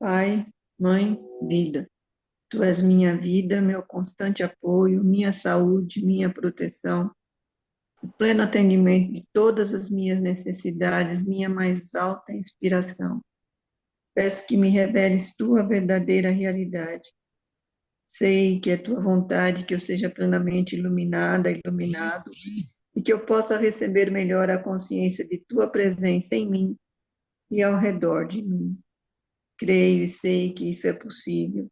Pai, Mãe, Vida. Tu és minha vida, meu constante apoio, minha saúde, minha proteção, o pleno atendimento de todas as minhas necessidades, minha mais alta inspiração. Peço que me reveles tua verdadeira realidade. Sei que é tua vontade que eu seja plenamente iluminada, iluminado, e que eu possa receber melhor a consciência de tua presença em mim e ao redor de mim. Creio e sei que isso é possível.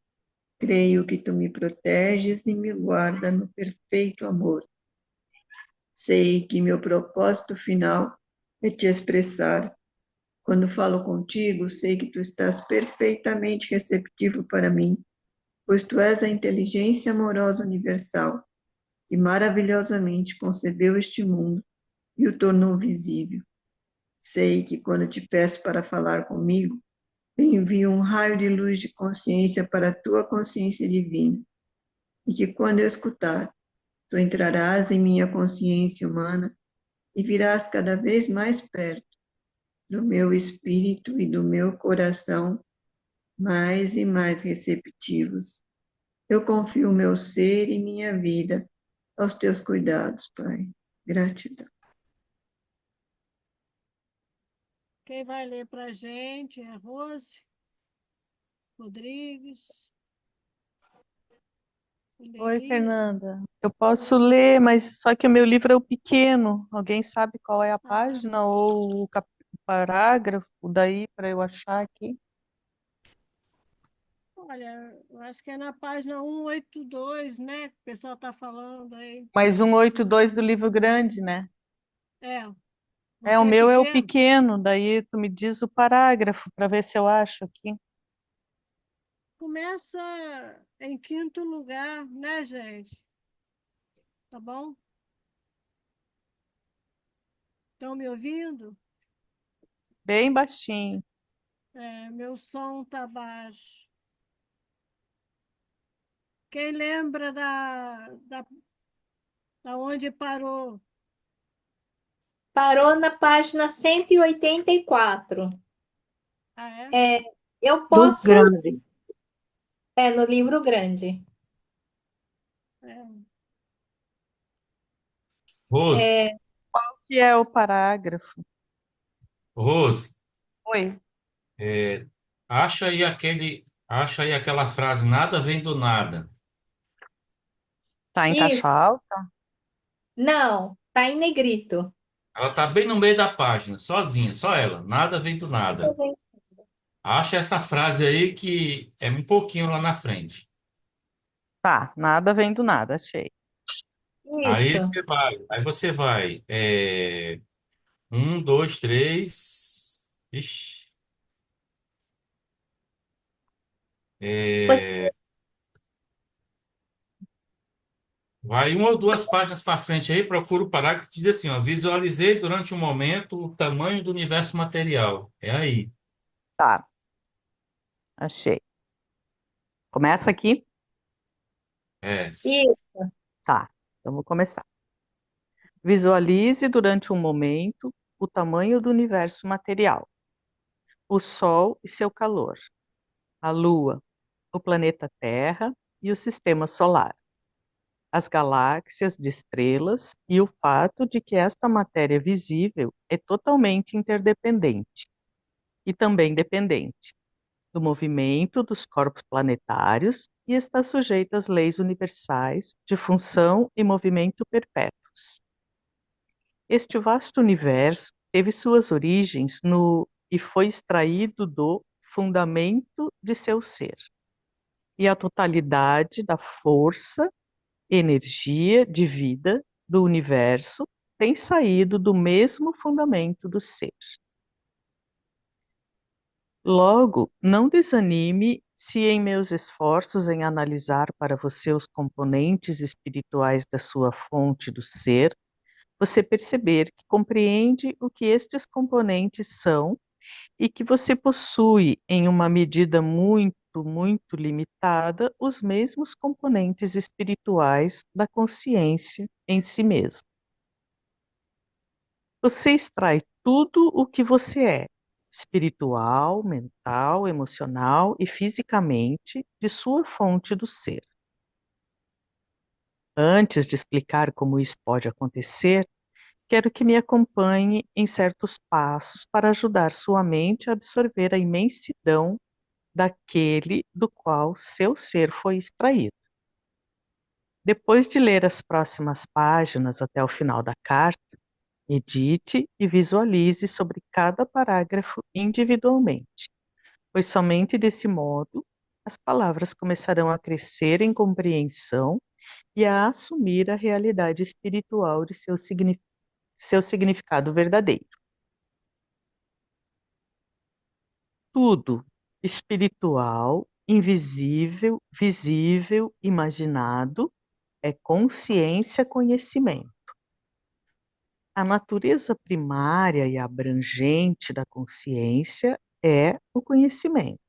Creio que tu me proteges e me guarda no perfeito amor. Sei que meu propósito final é te expressar. Quando falo contigo, sei que tu estás perfeitamente receptivo para mim, pois tu és a inteligência amorosa universal que maravilhosamente concebeu este mundo e o tornou visível. Sei que quando te peço para falar comigo, te envio um raio de luz de consciência para a tua consciência divina, e que quando eu escutar, tu entrarás em minha consciência humana e virás cada vez mais perto do meu espírito e do meu coração, mais e mais receptivos. Eu confio o meu ser e minha vida aos teus cuidados, Pai. Gratidão. Quem vai ler para a gente é a Rose Rodrigues. Oi, Leria. Fernanda. Eu posso ler, mas só que o meu livro é o pequeno. Alguém sabe qual é a Ah, página ou o parágrafo daí para eu achar aqui? olha, eu acho que é na página 182, né? Que o pessoal está falando aí. Mas 182 do livro grande, né? É, É, o você é meu é o pequeno? pequeno, daí tu me diz o parágrafo para ver se eu acho aqui. Começa em quinto lugar, né, gente? Tá bom? Estão me ouvindo? Bem baixinho. É, meu som tá baixo. Quem lembra da onde parou? Parou na página 184. Ah, é? É, eu Do posso, grande. no livro grande. É. Rose, É, Que é o parágrafo? Rose, Oi. é, acha aí aquela frase, nada vem do nada. Tá em caixa isso. alta? Não, tá em negrito. Ela tá bem no meio da página, sozinha, só ela, nada vem do Tô nada. vendo. Acha essa frase aí que é um pouquinho lá na frente. Tá, nada vem do nada, achei. Isso. Aí você vai, um, dois, três, ixi, Você, é, vai uma ou duas páginas para frente aí, procura o parágrafo que diz assim, ó, visualizei durante um momento o tamanho do universo material. É aí. Tá, achei. Começa aqui? É. isso. Tá, então vou começar. Visualize durante um momento o tamanho do universo material, o Sol e seu calor, a Lua, o planeta Terra e o sistema solar, as galáxias de estrelas e o fato de que esta matéria visível é totalmente interdependente e também dependente do movimento dos corpos planetários e está sujeita às leis universais de função e movimento perpétuos. Este vasto universo teve suas origens no e foi extraído do fundamento de seu ser. E a totalidade da força, energia de vida do universo tem saído do mesmo fundamento do ser. Logo, não desanime se em meus esforços em analisar para você os componentes espirituais da sua fonte do ser, você perceber que compreende o que estes componentes são e que você possui, em uma medida muito limitada, os mesmos componentes espirituais da consciência em si mesmo. Você extrai tudo o que você é, espiritual, mental, emocional e fisicamente de sua fonte do ser. Antes de explicar como isso pode acontecer, quero que me acompanhe em certos passos para ajudar sua mente a absorver a imensidão daquele do qual seu ser foi extraído. Depois de ler as próximas páginas até o final da carta, medite e visualize sobre cada parágrafo individualmente, pois somente desse modo as palavras começarão a crescer em compreensão e a assumir a realidade espiritual de seu significado verdadeiro. Tudo espiritual, invisível, visível, imaginado, é consciência, conhecimento. A natureza primária e abrangente da consciência é o conhecimento.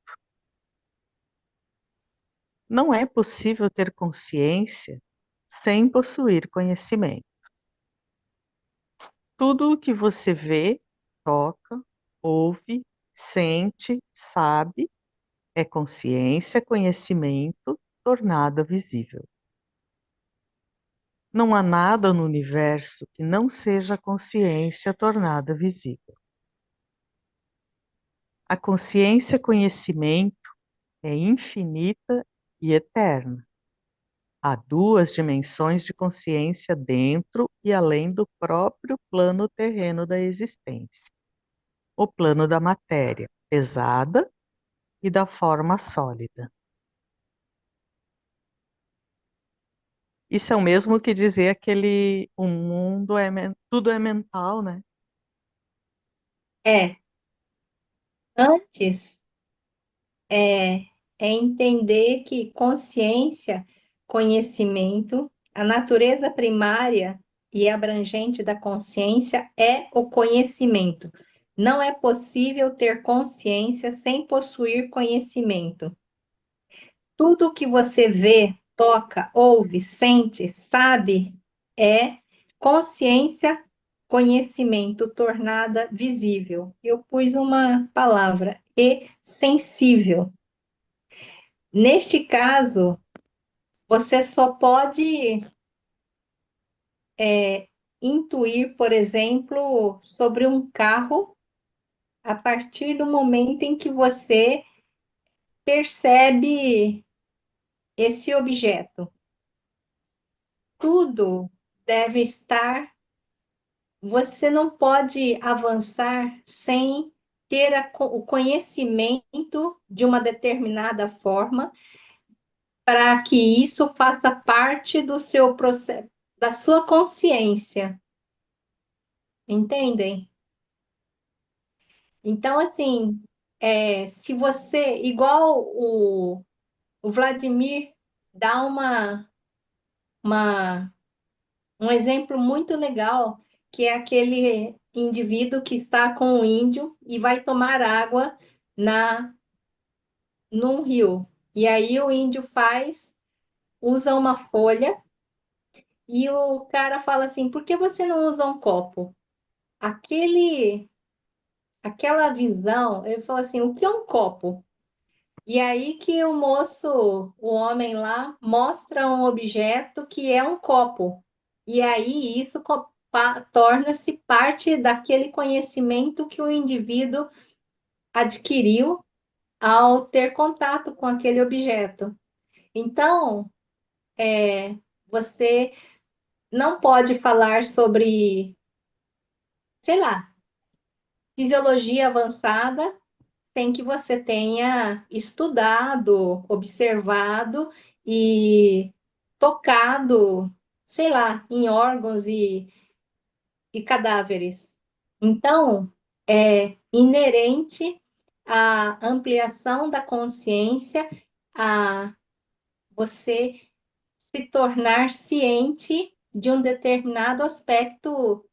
Não é possível ter consciência sem possuir conhecimento. Tudo o que você vê, toca, ouve, sente, sabe, é consciência, conhecimento tornada visível. Não há nada no universo que não seja consciência tornada visível. A consciência conhecimento é infinita e eterna. Há duas dimensões de consciência dentro e além do próprio plano terreno da existência. O plano da matéria pesada e da forma sólida. Isso é o mesmo que dizer aquele o mundo tudo é mental, né? É, antes é, é entender que consciência, conhecimento, a natureza primária e abrangente da consciência é o conhecimento. Não é possível ter consciência sem possuir conhecimento. Tudo que você vê, toca, ouve, sente, sabe é consciência, conhecimento tornada visível. Eu pus uma palavra, e sensível. Neste caso, você só pode intuir, por exemplo, sobre um carro a partir do momento em que você percebe esse objeto. Tudo deve estar. Você não pode avançar sem ter o conhecimento de uma determinada forma para que isso faça parte do seu processo, da sua consciência. Entendem? Então, assim, se você, igual o Vladimir dá uma, um exemplo muito legal, que é aquele indivíduo que está com o índio e vai tomar água num rio. E aí o índio usa uma folha e o cara fala assim: por que você não usa um copo? Aquela visão, ele fala assim: o que é um copo? E aí que o moço, o homem lá, mostra um objeto que é um copo. E aí isso torna-se parte daquele conhecimento que o indivíduo adquiriu ao ter contato com aquele objeto. Então, você não pode falar sobre, sei lá, fisiologia avançada sem que você tenha estudado, observado e tocado, sei lá, em órgãos e cadáveres. Então, é inerente à ampliação da consciência, a você se tornar ciente de um determinado aspecto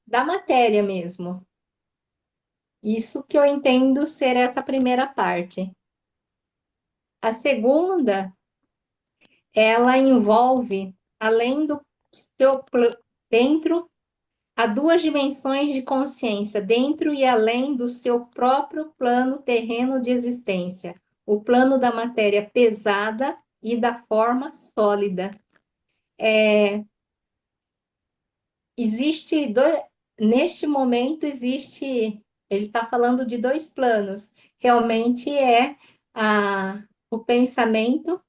da matéria mesmo. Isso que eu entendo ser essa primeira parte. A segunda, ela envolve, além do seu dentro Há duas dimensões de consciência, dentro e além do seu próprio plano terreno de existência: o plano da matéria pesada e da forma sólida. Existe dois, neste momento existe, ele está falando de dois planos. Realmente é o pensamento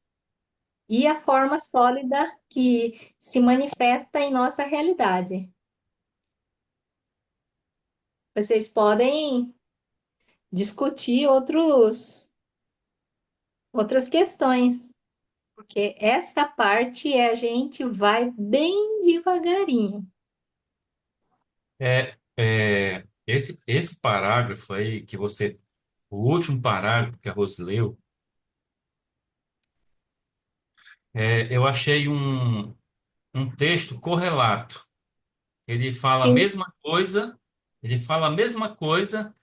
e a forma sólida que se manifesta em nossa realidade. Vocês podem discutir outras questões, porque essa parte a gente vai bem devagarinho. Esse parágrafo aí que você, o último parágrafo que a Rose leu, eu achei um texto correlato. Ele fala a Sim, mesma coisa, ele fala a mesma coisa,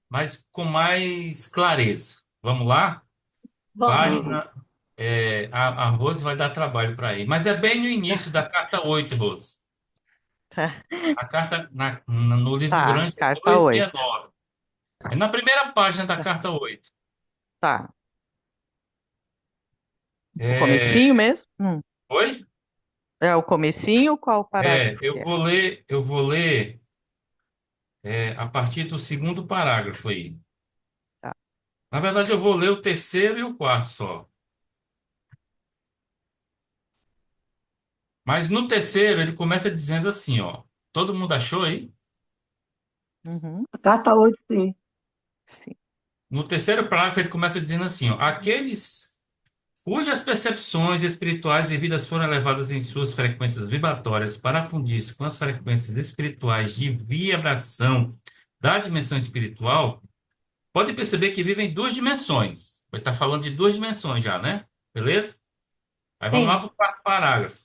mas com mais clareza. Vamos lá? vamos. Página, a Rose vai dar trabalho para ir, mas é bem no início da carta 8, Rose. A carta no livro Tá, grande é carta 8. 269. É na primeira página da carta 8. Tá. O É, comecinho mesmo? oi? É o comecinho? Qual parágrafo Eu que é? vou ler a partir do segundo parágrafo aí. Tá. Na verdade, eu vou ler o terceiro e o quarto só. Mas no terceiro, ele começa dizendo assim, ó. Todo mundo achou aí? Uhum, Carta 8, sim. sim. No terceiro parágrafo, ele começa dizendo assim, ó. Aqueles cujas percepções espirituais e vidas foram elevadas em suas frequências vibratórias para fundir-se com as frequências espirituais de vibração da dimensão espiritual, pode perceber que vivem em duas dimensões. Vai estar falando de duas dimensões já, né? Beleza? Aí vamos lá Sim, para o quarto parágrafo.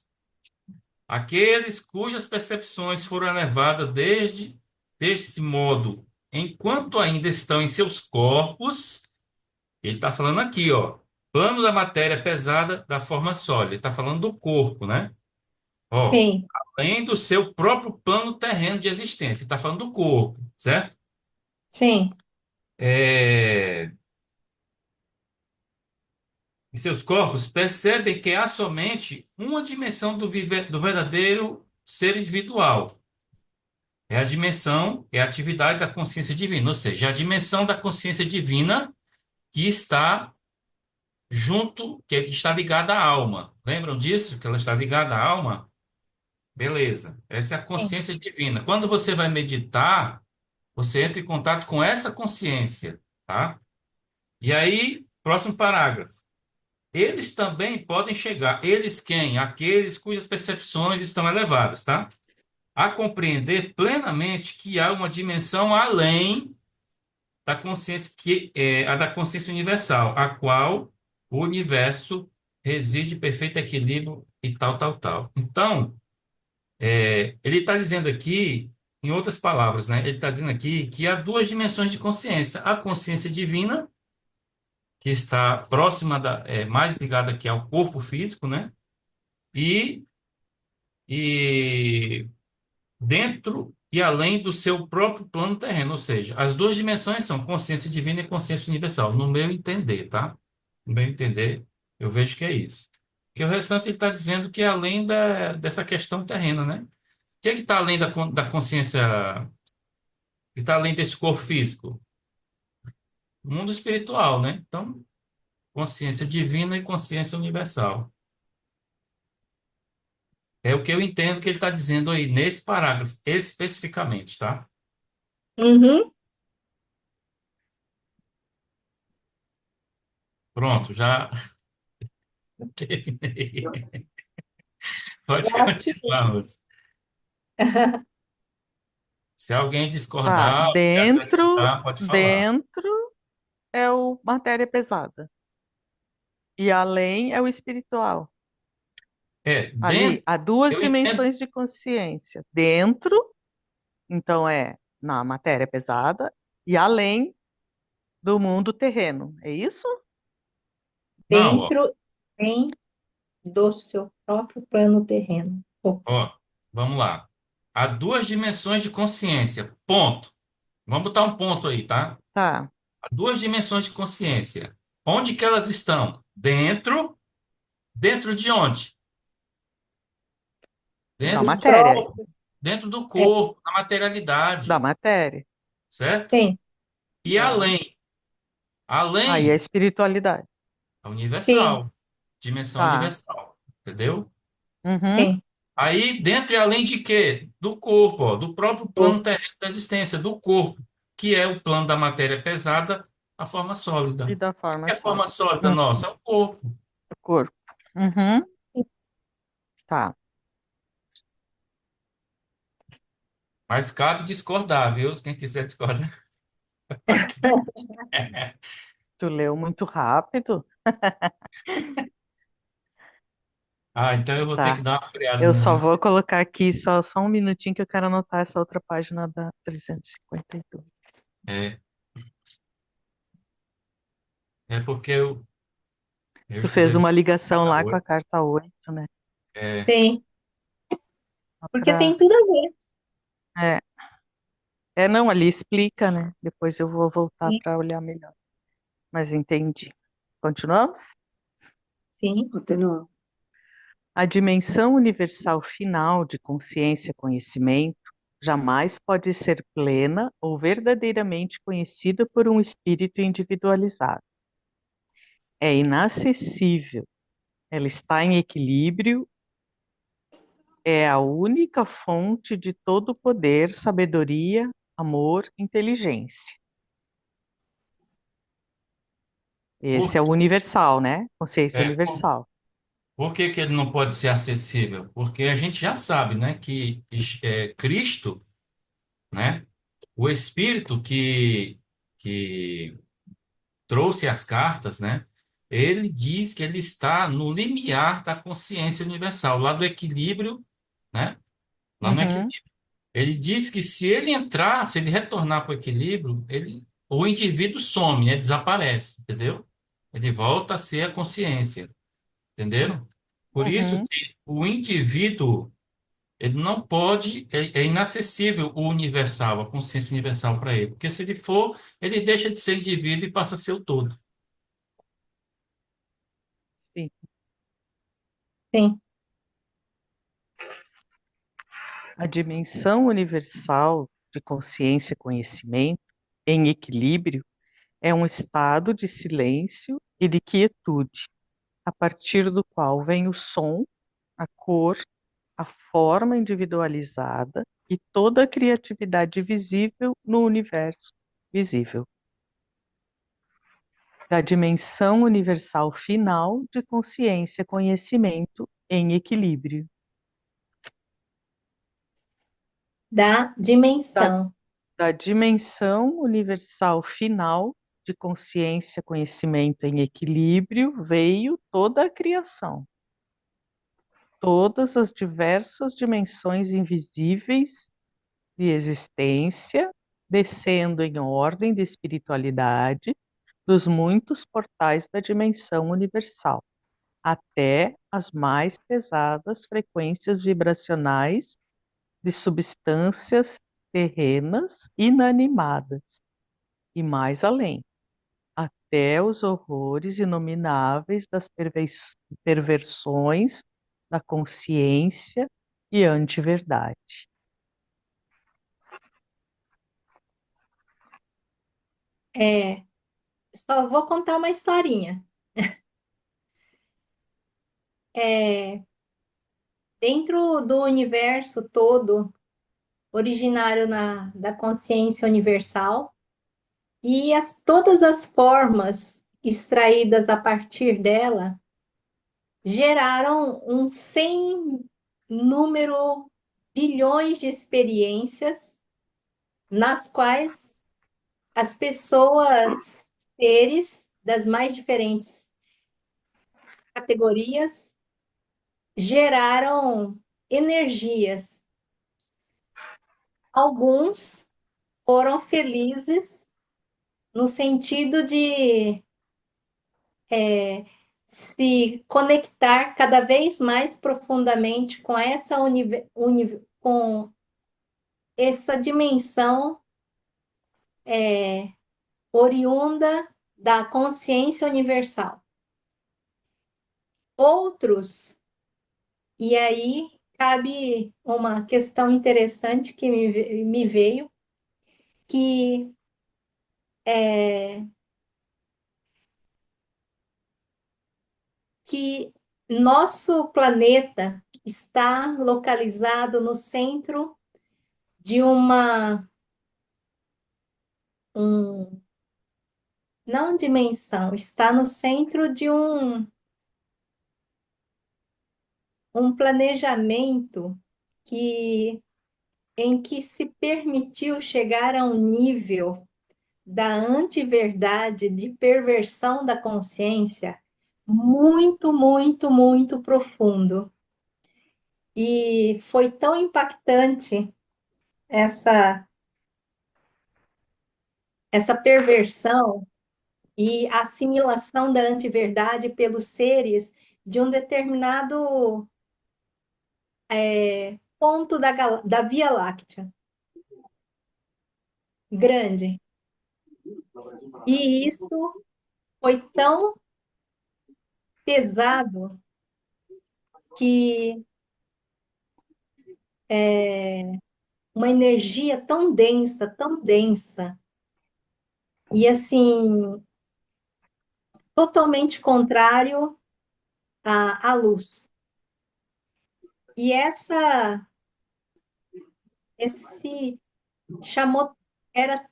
Aqueles cujas percepções foram elevadas deste modo, enquanto ainda estão em seus corpos, ele está falando aqui, ó, plano da matéria pesada da forma sólida. Ele está falando do corpo, né? Ó, sim, além do seu próprio plano terreno de existência. Ele está falando do corpo, certo? sim, É, em seus corpos, percebem que há somente uma dimensão do verdadeiro ser individual. É a dimensão, é a atividade da consciência divina, ou seja, a dimensão da consciência divina que está junto, que está ligada à alma. Lembram disso? Que ela está ligada à alma? Beleza. Essa é a sim, consciência divina. Quando você vai meditar, você entra em contato com essa consciência, tá? E aí, próximo parágrafo. Eles também podem chegar, eles quem? Aqueles cujas percepções estão elevadas, tá? A compreender plenamente que há uma dimensão além da consciência que é a da consciência universal, a qual o universo reside em perfeito equilíbrio e tal, tal, tal. Então, ele está dizendo aqui, em outras palavras, né? Ele está dizendo aqui que há duas dimensões de consciência: a consciência divina, que está próxima mais ligada aqui ao corpo físico, né? E, e dentro e além do seu próprio plano terreno, ou seja, as duas dimensões são consciência divina e consciência universal, no meu entender, tá? No meu entender, eu vejo que é isso. Que o restante ele está dizendo que é além dessa questão terrena, né? O que é que está além da consciência, que está além desse corpo físico? O mundo espiritual, né? Então, consciência divina e consciência universal. É o que eu entendo que ele está dizendo aí nesse parágrafo, especificamente, tá? uhum. Pronto, já terminei. Pode Ótimo. continuar, Lúcia. Se alguém Tá, discordar, quer dentro, acrescentar, pode falar. dentro é o matéria pesada. E além é o espiritual. Ali Dentro, há duas eu entendo. dimensões de consciência. Dentro, então é na matéria pesada, e além do mundo terreno. É isso? Não, ó, Dentro do seu próprio plano terreno. Opa. ó, vamos lá. há duas dimensões de consciência. Ponto. Vamos botar um ponto aí, tá? Tá. Há duas dimensões de consciência. Onde que elas estão? Dentro de onde? Da Dentro Do do matéria. corpo, dentro do É, corpo, da Da materialidade, matéria. certo? sim, E Tá. além, Aí a além, espiritualidade. a sim, universal, dimensão Tá. universal, entendeu? Uhum. sim. Aí, dentro e além de quê? Do corpo, ó, do próprio plano terreno da existência, do corpo, que é o plano da matéria pesada, a forma E sólida. da O que forma é a forma sólida. sólida nossa? É o corpo. Do corpo. Uhum. Tá. Mas cabe discordar, viu? Quem quiser discordar. Tu leu muito rápido? Ah, então eu vou ter que Tá. dar uma freada Eu no só meu. vou colocar aqui só um minutinho que eu quero anotar essa outra página da 352. É, é porque eu Tu fez estudei uma muito ligação cada lá com a oito. carta 8, né? É, Sim, Só porque tem pra... tudo a ver. É, não, ali explica, né? Depois eu vou voltar Sim, para olhar melhor. Mas entendi. Continuamos? sim. Continua. A dimensão universal final de consciência e conhecimento jamais pode ser plena ou verdadeiramente conhecida por um espírito individualizado. É inacessível, ela está em equilíbrio, é a única fonte de todo poder, sabedoria, amor, inteligência. Esse por, é o universal, né? Consciência é, por, universal. por que que ele não pode ser acessível? Porque a gente já sabe, né, que Cristo, né, o Espírito que trouxe as cartas, né, ele diz que ele está no limiar da consciência universal, lá do equilíbrio, né, lá no Uhum, equilíbrio. Ele diz que se ele entrar, se ele retornar para o equilíbrio, o indivíduo some, né, desaparece, entendeu? Ele volta a ser a consciência. Entenderam? Por isso uhum, que o indivíduo, ele não pode, é inacessível o universal, a consciência universal para ele. Porque se ele for, ele deixa de ser indivíduo e passa a ser o todo. sim. Sim. A dimensão universal de consciência e conhecimento em equilíbrio é um estado de silêncio e de quietude, a partir do qual vem o som, a cor, a forma individualizada e toda a criatividade visível no universo visível. Da dimensão universal final de consciência e conhecimento em equilíbrio. Da Da, dimensão. da dimensão universal final de consciência e conhecimento em equilíbrio veio toda a criação. Todas as diversas dimensões invisíveis de existência, descendo em ordem de espiritualidade dos muitos portais da dimensão universal, até as mais pesadas frequências vibracionais de substâncias terrenas inanimadas, e mais além, até os horrores inomináveis das perversões da consciência e antiverdade. É, só vou contar uma historinha. É, dentro do universo todo, originário da consciência universal, e todas as formas extraídas a partir dela geraram um sem número bilhões de experiências nas quais as pessoas, seres das mais diferentes categorias, geraram energias. Alguns foram felizes no sentido de se conectar cada vez mais profundamente com essa com essa dimensão oriunda da consciência universal. Outros, e aí cabe uma questão interessante que me veio, que que nosso planeta está localizado no centro de não dimensão, está no centro de um planejamento em que se permitiu chegar a um nível da antiverdade, de perversão da consciência, muito, muito, muito profundo. E foi tão impactante essa perversão e assimilação da antiverdade pelos seres de um determinado ponto da Via Láctea, grande. E isso foi tão pesado que uma energia tão densa, e assim, totalmente contrário à luz. E esse chamou, era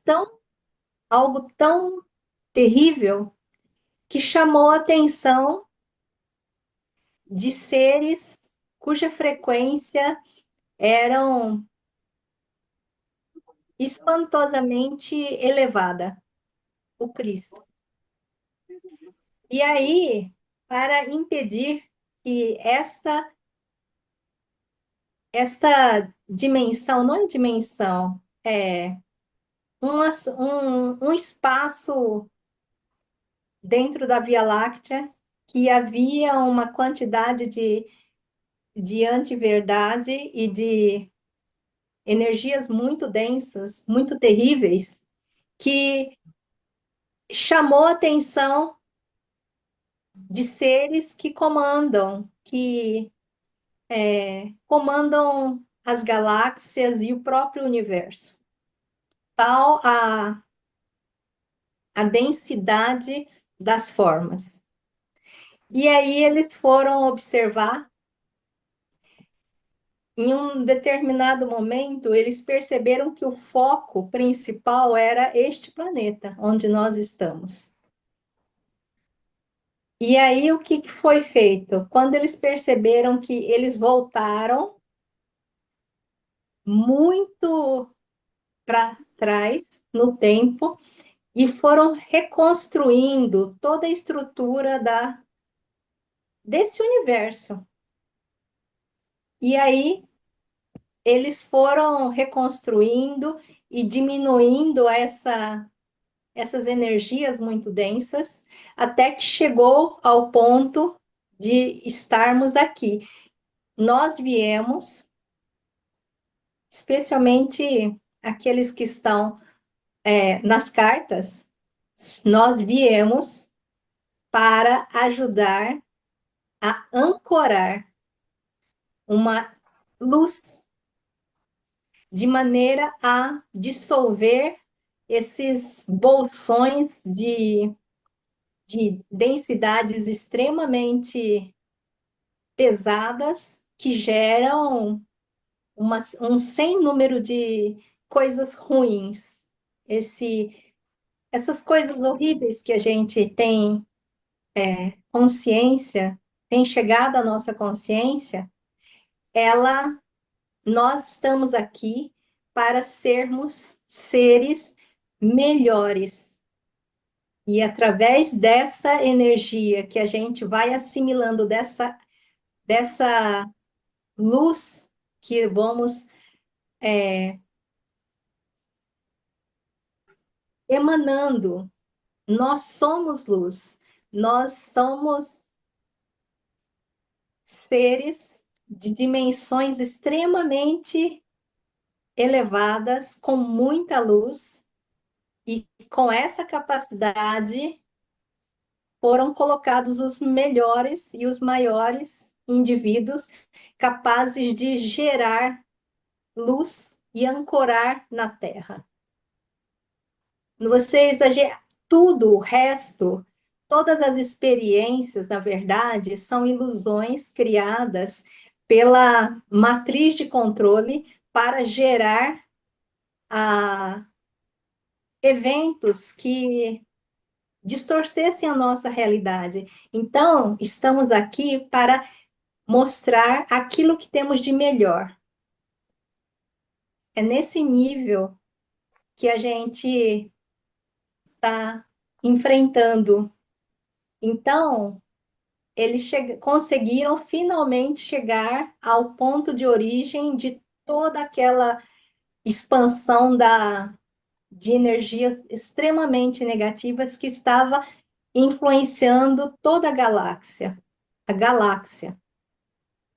algo tão terrível que chamou a atenção de seres cuja frequência eram espantosamente elevada, o Cristo. E aí, para impedir que esta dimensão, não é dimensão, um espaço dentro da Via Láctea que havia uma quantidade de antiverdade e de energias muito densas, muito terríveis, que chamou a atenção de seres que comandam as galáxias e o próprio universo. Tal a densidade das formas. E aí eles foram observar. Em um determinado momento, eles perceberam que o foco principal era este planeta, onde nós estamos. E aí, o que foi feito? Quando eles perceberam que eles voltaram muito para trás no tempo e foram reconstruindo toda a estrutura desse universo. E aí, eles foram reconstruindo e diminuindo essas energias muito densas, até que chegou ao ponto de estarmos aqui. Nós viemos, especialmente aqueles que estão nas cartas, nós viemos para ajudar a ancorar uma luz de maneira a dissolver esses bolsões de densidades extremamente pesadas que geram um sem número de coisas ruins. Essas coisas horríveis que a gente tem consciência, tem chegado à nossa consciência, nós estamos aqui para sermos seres melhores. E através dessa energia que a gente vai assimilando dessa luz que vamos emanando, nós somos luz, nós somos seres de dimensões extremamente elevadas, com muita luz, e com essa capacidade foram colocados os melhores e os maiores indivíduos capazes de gerar luz e ancorar na Terra. Você exagera tudo, o resto, todas as experiências, na verdade, são ilusões criadas pela matriz de controle para gerar eventos que distorcessem a nossa realidade. Então, estamos aqui para mostrar aquilo que temos de melhor. É nesse nível que a gente está enfrentando. Então, eles conseguiram finalmente chegar ao ponto de origem de toda aquela expansão de energias extremamente negativas que estava influenciando toda a galáxia,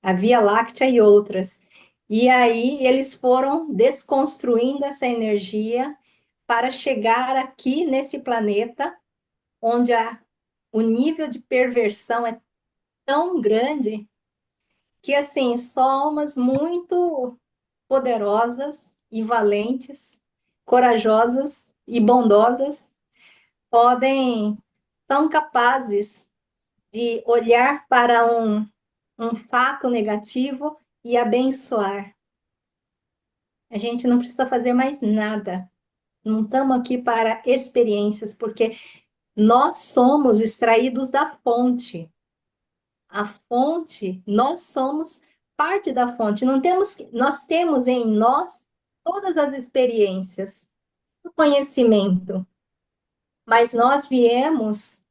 a Via Láctea e outras. E aí eles foram desconstruindo essa energia para chegar aqui nesse planeta, onde o nível de perversão é tão grande que, assim, só almas muito poderosas e valentes, corajosas e bondosas são capazes de olhar para um fato negativo e abençoar. A gente não precisa fazer mais nada. Não estamos aqui para experiências, porque nós somos extraídos da fonte. A fonte, nós somos parte da fonte. Nós temos em nós todas as experiências, o conhecimento, mas nós viemos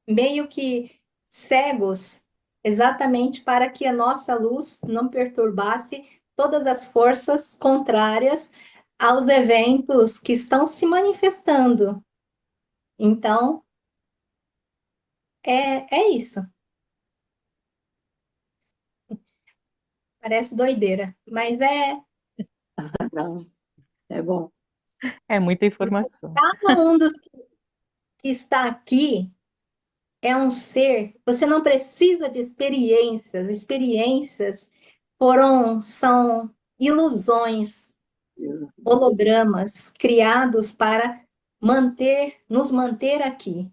meio que cegos, exatamente para que a nossa luz não perturbasse todas as forças contrárias aos eventos que estão então, é isso. Parece doideira, mas Não, é bom. É muita informação. cada um dos que está aqui é um ser. Você não precisa de experiências. Experiências são ilusões, hologramas criados para nos manter aqui.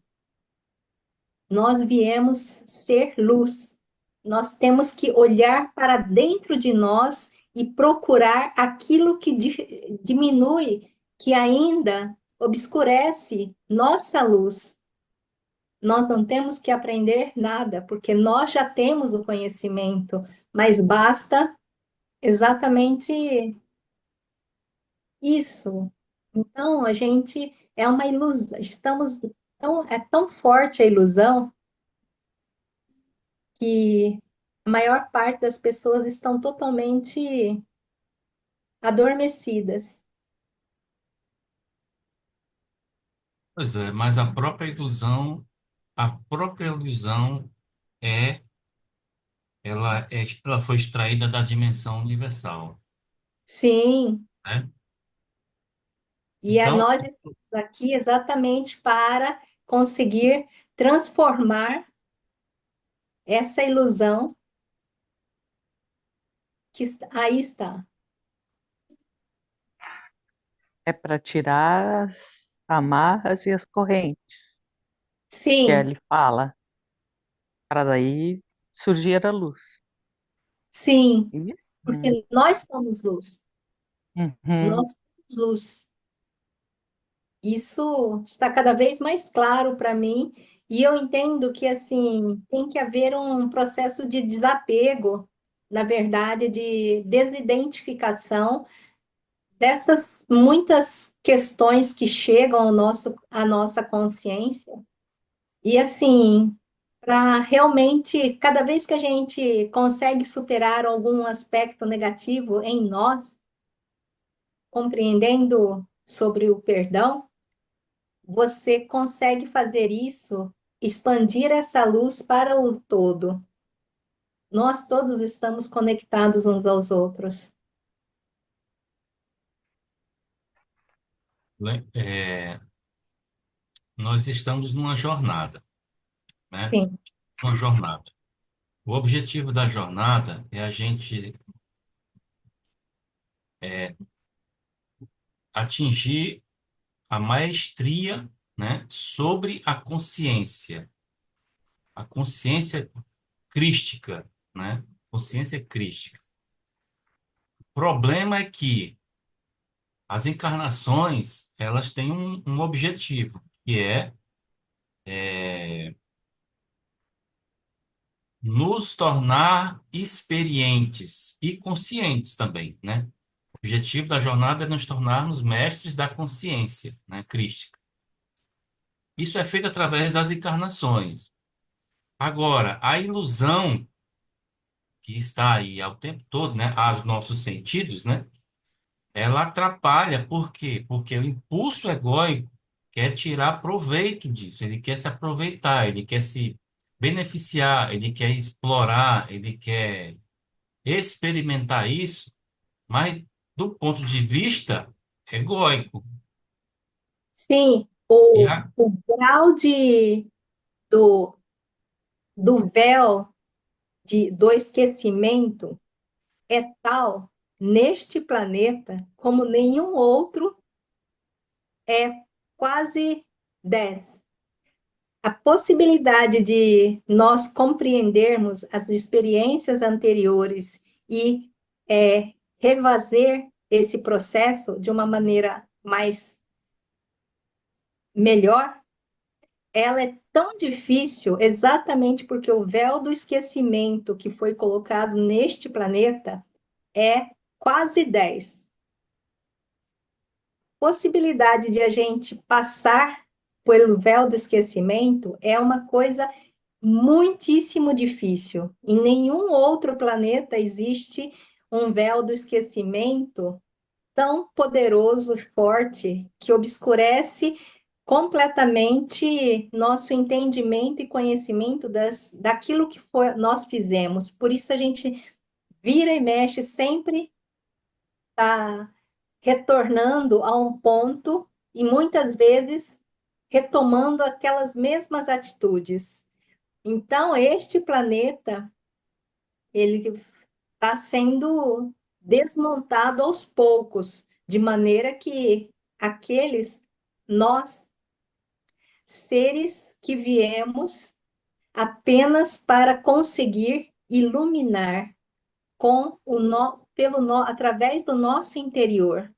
Nós viemos ser luz. Nós temos que olhar para dentro de nós e procurar aquilo que diminui, que ainda obscurece nossa luz. Nós não temos que aprender nada, porque nós já temos o conhecimento, mas basta exatamente isso. Então, a gente é uma ilusão, é tão forte a ilusão que a maior parte das pessoas estão totalmente adormecidas. Pois é, mas a própria ilusão é, ela foi extraída da dimensão universal, Sim, né? e Então, nós estamos aqui exatamente para conseguir transformar essa ilusão que aí está. É para tirar as amarras e as correntes, que Sim, ele fala, para daí surgir a luz. sim, Isso? porque nós somos luz. Uhum. Nós somos luz. Isso está cada vez mais claro para mim, e eu entendo que assim tem que haver um processo de desapego, na verdade, de desidentificação dessas muitas questões que chegam à nossa consciência. E assim, para realmente, cada vez que a gente consegue superar algum aspecto negativo em nós, compreendendo sobre o perdão, você consegue fazer isso, expandir essa luz para o todo. Nós todos estamos conectados uns aos outros. é, nós estamos numa jornada, né? Sim, Uma jornada. O objetivo da jornada é a gente atingir a maestria, né, sobre a consciência crística, né? Consciência crística. O problema é que as encarnações, elas têm um objetivo, que é nos tornar experientes e conscientes também, né? O objetivo da jornada é nos tornarmos mestres da consciência, né, crística. Isso é feito através das encarnações. Agora, a ilusão que está aí ao tempo todo, né, aos nossos sentidos, né, ela atrapalha. Por quê? Porque o impulso egóico quer tirar proveito disso, ele quer se aproveitar, ele quer se beneficiar, ele quer explorar, ele quer experimentar isso, mas do ponto de vista egóico. sim. E O grau do, do véu do esquecimento é tal neste planeta como nenhum outro, é quase 10. A possibilidade de nós compreendermos as experiências anteriores e refazer esse processo de uma maneira mais melhor, ela é tão difícil exatamente porque o véu do esquecimento que foi colocado neste planeta é quase 10. Possibilidade de a gente passar pelo véu do esquecimento é uma coisa muitíssimo difícil. Em nenhum outro planeta existe um véu do esquecimento tão poderoso e forte que obscurece completamente nosso entendimento e conhecimento daquilo que nós fizemos. Por isso a gente vira e mexe, sempre está retornando a um ponto e muitas vezes retomando aquelas mesmas atitudes. Então, este planeta, ele está sendo desmontado aos poucos, de maneira que nós, seres que viemos apenas para conseguir iluminar através do nosso interior.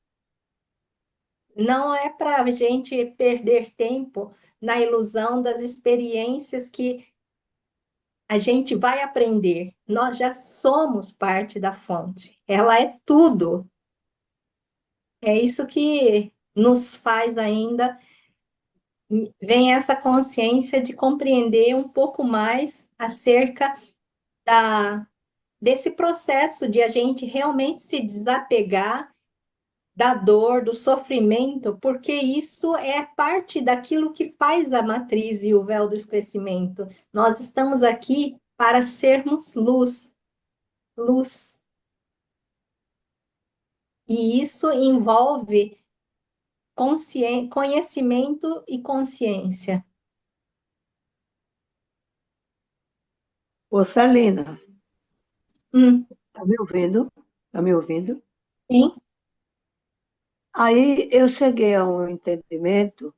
Não é para a gente perder tempo na ilusão das experiências que a gente vai aprender. Nós já somos parte da fonte. Ela é tudo. É isso que nos faz ainda vem essa consciência de compreender um pouco mais acerca desse processo de a gente realmente se desapegar da dor, do sofrimento, porque isso é parte daquilo que faz a matriz e o véu do esquecimento. Nós estamos aqui para sermos luz, luz. E isso envolve conhecimento e consciência. Ô, Celina, Hum, tá me ouvindo? Tá me ouvindo? sim, Aí eu cheguei a um entendimento,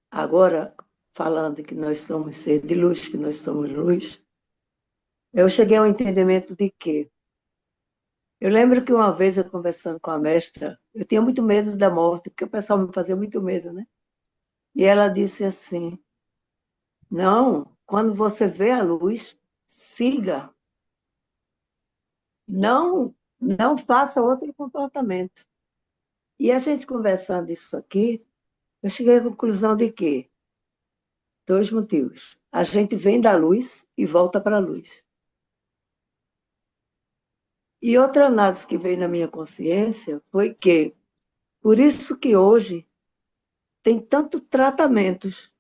agora falando que nós somos ser de luz, que nós somos luz, eu cheguei a um entendimento de que eu lembro que uma vez eu conversando com a mestra, eu tinha muito medo da morte, porque o pessoal me fazia muito medo, né? E ela disse assim: não, quando você vê a luz, siga, não faça outro comportamento. E a gente conversando isso aqui, eu cheguei à conclusão de que dois motivos. A gente vem da luz e volta para a luz. E outra análise que veio na minha consciência foi que, por isso que hoje tem tanto tratamentos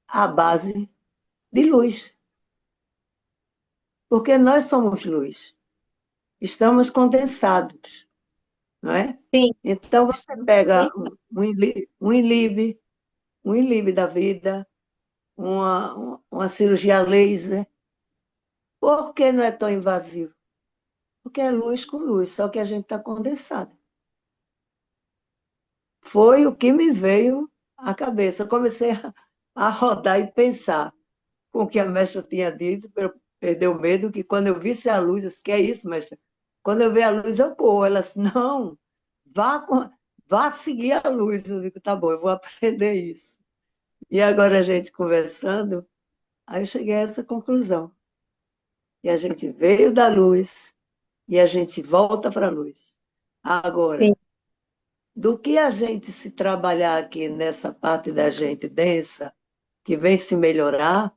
à base de luz, porque nós somos luz, estamos condensados. não é? Sim, Então, você pega um enlive da vida, uma cirurgia laser. Por que não é tão invasivo? Porque é luz com luz, só que a gente está condensado. Foi o que me veio à cabeça. Eu comecei a rodar e pensar com o que a mestra tinha dito, para eu perder o medo, que quando eu visse a luz, eu disse, que é isso, mestra? Quando eu ver a luz, eu corro. Ela disse, não, vá, vá seguir a luz. Eu digo, tá bom, eu vou aprender isso. E agora a gente conversando, aí eu cheguei a essa conclusão. E a gente veio da luz e a gente volta para a luz. sim. Agora, do que a gente se trabalhar aqui nessa parte da gente densa, que vem se melhorar,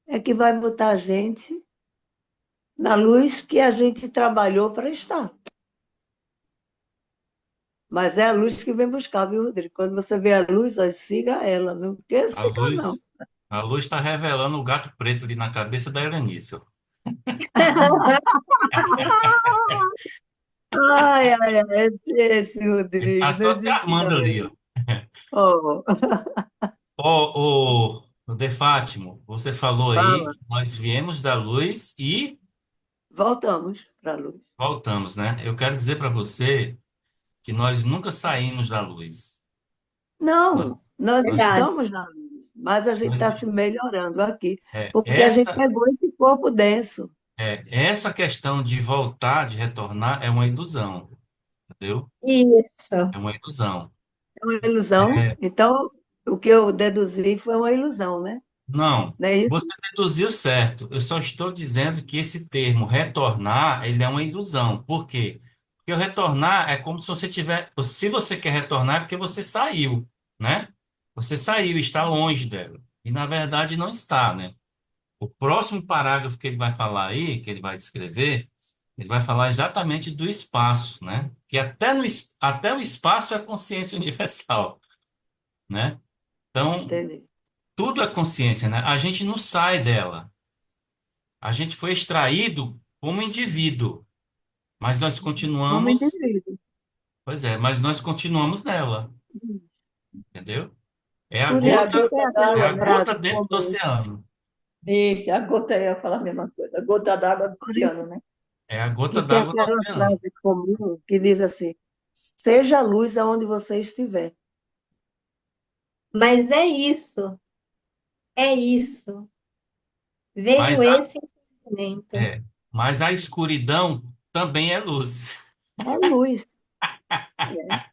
é que vai botar a gente na luz que a gente trabalhou para estar. Mas é a luz que vem buscar, viu, Rodrigo? Quando você vê a luz, ó, siga ela, não quero A ficar, não. luz, a luz está revelando o gato preto ali na cabeça da Helenice. Ó. Ai, ai, ai, esse Rodrigo, Tá não só se existe armando ali, ó. não. Oh, Ô, De Fátimo, você falou aí fala, que nós viemos da luz e voltamos para a luz. voltamos, né? Eu quero dizer para você que nós nunca saímos da luz. Nós, Não, nós Verdade. estamos na luz, mas a gente está nós- se melhorando aqui, é, porque a gente essa, pegou esse corpo denso. essa questão de voltar, de retornar, é uma ilusão, entendeu? Isso. É uma ilusão. É uma ilusão. É, Então, o que eu deduzi foi uma ilusão, né? não, Não é isso? você deduziu certo. Eu só estou dizendo que esse termo retornar, ele é uma ilusão. Por quê? Porque o retornar é como se você tiver, se você quer retornar é porque você saiu, né? Você saiu, está longe dela. E na verdade não está, né? O próximo parágrafo que ele vai falar aí, que ele vai descrever, ele vai falar exatamente do espaço, né? Que até, até o espaço é consciência universal, né? Então, Entendi. tudo é consciência, né? A gente não sai dela. A gente foi extraído como indivíduo, mas nós Como continuamos, indivíduo. pois é, mas nós continuamos nela, entendeu? Por É a isso que tem gota É aquela a d'água, né? frase gota dentro do comum. oceano. Isso, a gota, eu ia falar a mesma coisa, a gota d'água do Por isso oceano, né? É a gota que tem d'água do aquela oceano. frase comum que diz assim: seja a luz aonde você estiver. Mas é isso. É isso. Veio Mas a, esse entendimento. é, mas a escuridão também é luz. É luz. É.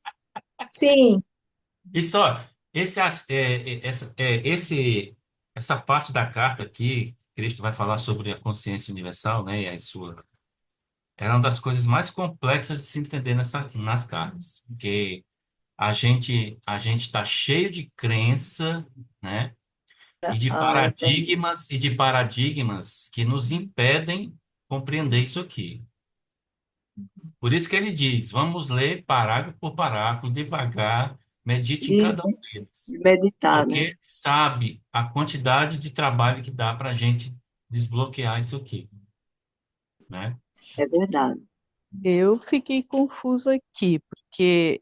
Sim, E só, essa parte da carta aqui, Cristo vai falar sobre a consciência universal, né, e a sua. É uma das coisas mais complexas de se entender nas cartas, porque a gente está cheio de crença, né, Ah, entendi. e de paradigmas que nos impedem compreender isso aqui. Por isso que ele diz, vamos ler parágrafo por parágrafo, devagar, medite em E cada um deles. meditar, Porque né? ele sabe a quantidade de trabalho que dá para a gente desbloquear isso aqui, né? É verdade. Eu fiquei confusa aqui, porque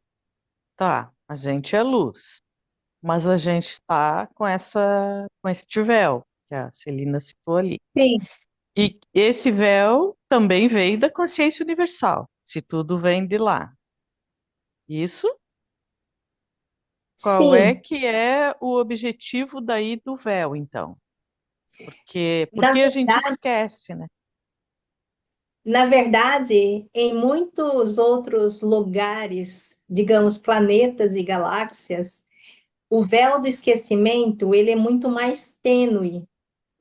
tá, a gente é luz, mas a gente está com este véu que a Celina citou ali. sim, E esse véu também veio da consciência universal, se tudo vem de lá. Isso? Qual é sim. que é o objetivo daí do véu, então? Na Porque a gente verdade, esquece, né? na verdade, em muitos outros lugares, digamos, planetas e galáxias, o véu do esquecimento, ele é muito mais tênue.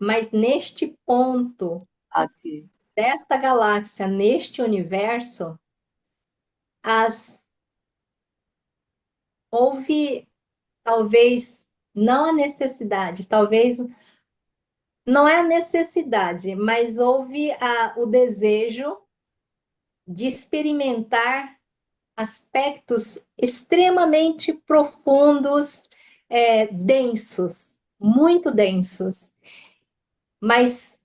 Mas neste ponto Aqui. desta galáxia, neste universo, as houve talvez não a necessidade, talvez não é a necessidade, mas houve o desejo de experimentar aspectos extremamente profundos, densos, muito densos. Mas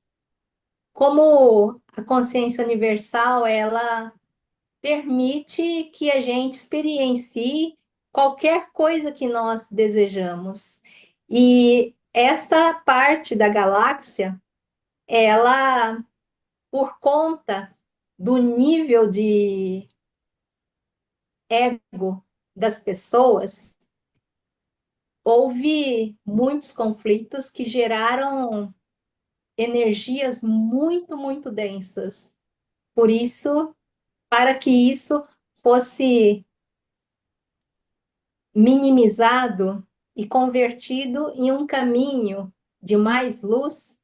como a consciência universal, ela permite que a gente experiencie qualquer coisa que nós desejamos. E essa parte da galáxia, ela, por conta do nível de ego das pessoas, houve muitos conflitos que geraram energias muito, muito densas. Por isso, para que isso fosse minimizado e convertido em um caminho de mais luz,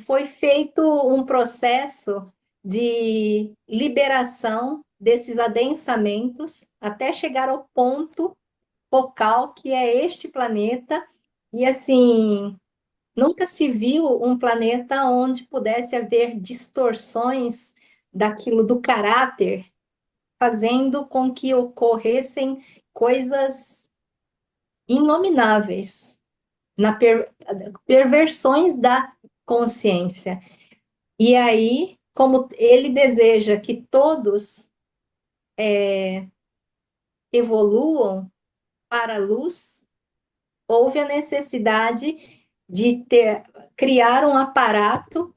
foi feito um processo de liberação desses adensamentos até chegar ao ponto focal que é este planeta. E assim, nunca se viu um planeta onde pudesse haver distorções daquilo do caráter, fazendo com que ocorressem coisas inomináveis, perversões da consciência. E aí, como ele deseja que todos evoluam para a luz, houve a necessidade de criar um aparato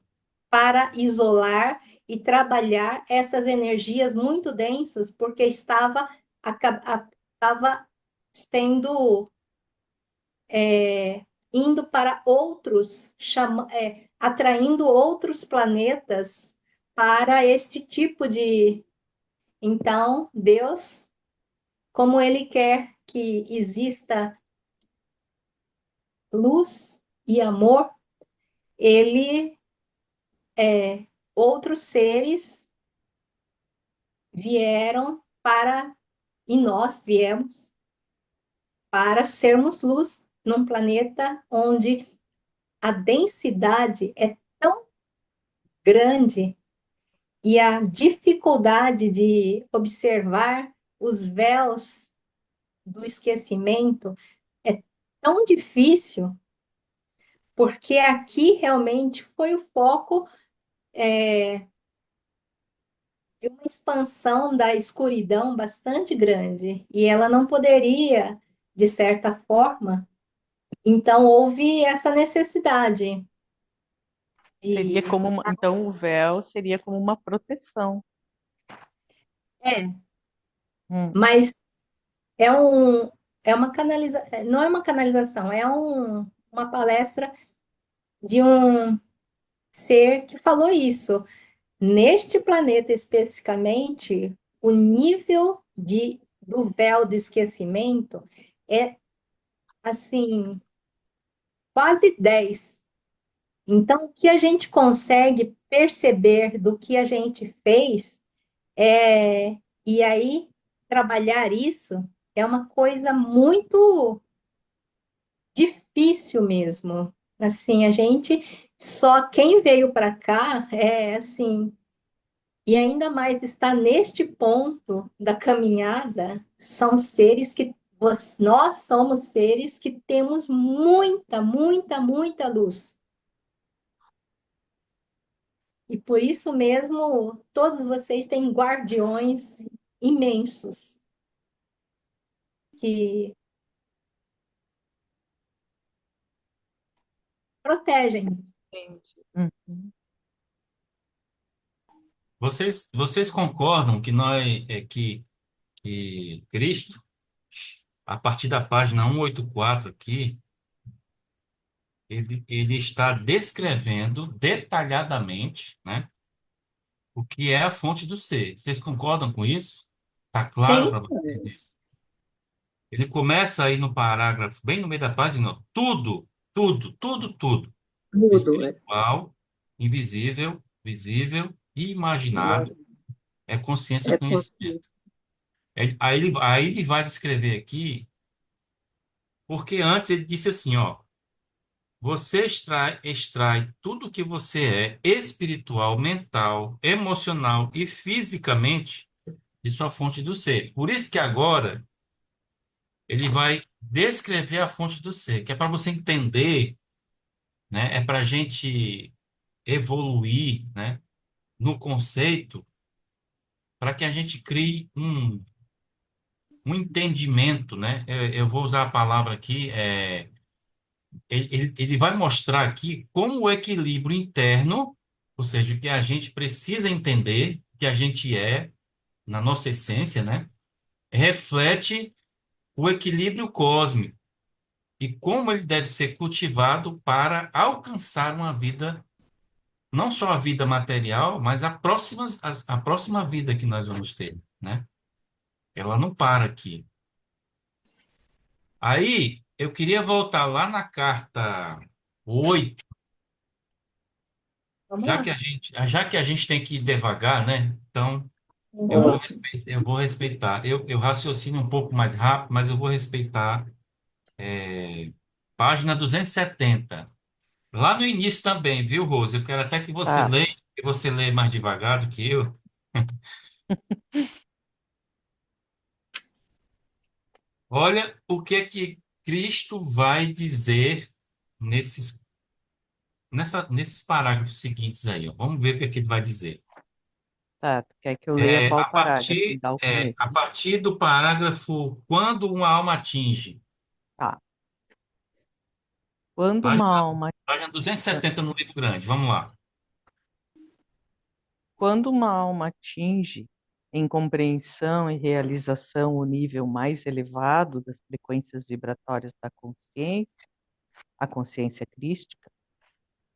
para isolar e trabalhar essas energias muito densas, porque estava sendo indo para outros, atraindo outros planetas para este tipo de. Então, Deus, como Ele quer que exista luz e amor, Ele, outros seres vieram para, e nós viemos para sermos luz num planeta onde a densidade é tão grande e a dificuldade de observar os véus do esquecimento é tão difícil, porque aqui realmente foi o foco de uma expansão da escuridão bastante grande, e ela não poderia, de certa forma, então houve essa necessidade Seria de. como então o véu seria como uma proteção. É, Hum, mas é um, é uma não é uma canalização, uma palestra de um ser que falou isso. Neste planeta especificamente, o nível do véu do esquecimento é assim, quase 10. Então, o que a gente consegue perceber do que a gente fez e aí trabalhar isso é uma coisa muito difícil mesmo. Assim, a gente só quem veio para cá é assim, e ainda mais está neste ponto da caminhada, são seres que nós somos seres que temos muita, muita, muita luz. E por isso mesmo, todos vocês têm guardiões imensos que protegem. entendi. Uhum. Vocês concordam que que Cristo, a partir da página 184 aqui, ele está descrevendo detalhadamente, né, o que é a fonte do ser. Vocês concordam com isso? Está claro Sim, para vocês isso? Ele começa aí no parágrafo, bem no meio da página, ó, tudo, tudo, tudo, tudo. Tudo, Espiritual, invisível, visível e imaginável é consciência e é conhecimento. Aí ele vai descrever aqui, porque antes ele disse assim, ó, você extrai tudo o que você é, espiritual, mental, emocional e fisicamente, de sua fonte do ser. Por isso que agora ele vai descrever a fonte do ser, que é para você entender, né? É para a gente evoluir, né? No conceito para que a gente crie um entendimento, né? Eu vou usar a palavra aqui, ele vai mostrar aqui como o equilíbrio interno, ou seja, o que a gente precisa entender, o que a gente é, na nossa essência, né? Reflete o equilíbrio cósmico e como ele deve ser cultivado para alcançar uma vida, não só a vida material, mas a próxima vida que nós vamos ter, né? Ela não para aqui. Aí, eu queria voltar lá na carta 8, Vamos lá. já que a gente tem que ir devagar, né? Então, Ótimo. eu vou respeitar. Eu raciocino um pouco mais rápido, mas eu vou respeitar. Página 270. Lá no início também, viu, Rose? Eu quero até Tá, que você lê mais devagar do que eu. Olha o que é que Cristo vai dizer nesses, nesses parágrafos seguintes aí, ó. Vamos ver o que é que ele vai dizer. tá. Tu quer que eu leia qual parágrafo? Me dá o A começo. partir do parágrafo quando uma alma atinge, Tá. Quando uma página, alma, página 270 no livro grande, vamos lá. quando uma alma atinge em compreensão e realização o nível mais elevado das frequências vibratórias da consciência, a consciência crística,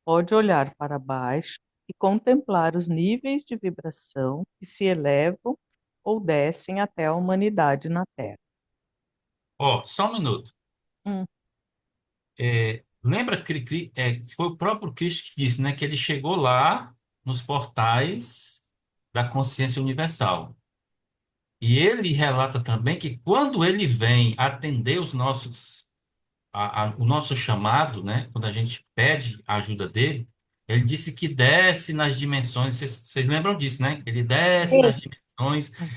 pode olhar para baixo e contemplar os níveis de vibração que se elevam ou descem até a humanidade na Terra. Ó, só um minuto. Hum, Lembra que foi o próprio Cristo que disse, né, que ele chegou lá nos portais da consciência universal. E ele relata também que quando ele vem atender o nosso chamado, né, quando a gente pede a ajuda dele, ele disse que desce nas dimensões, vocês lembram disso, né? Ele desce Sim, nas dimensões, hum.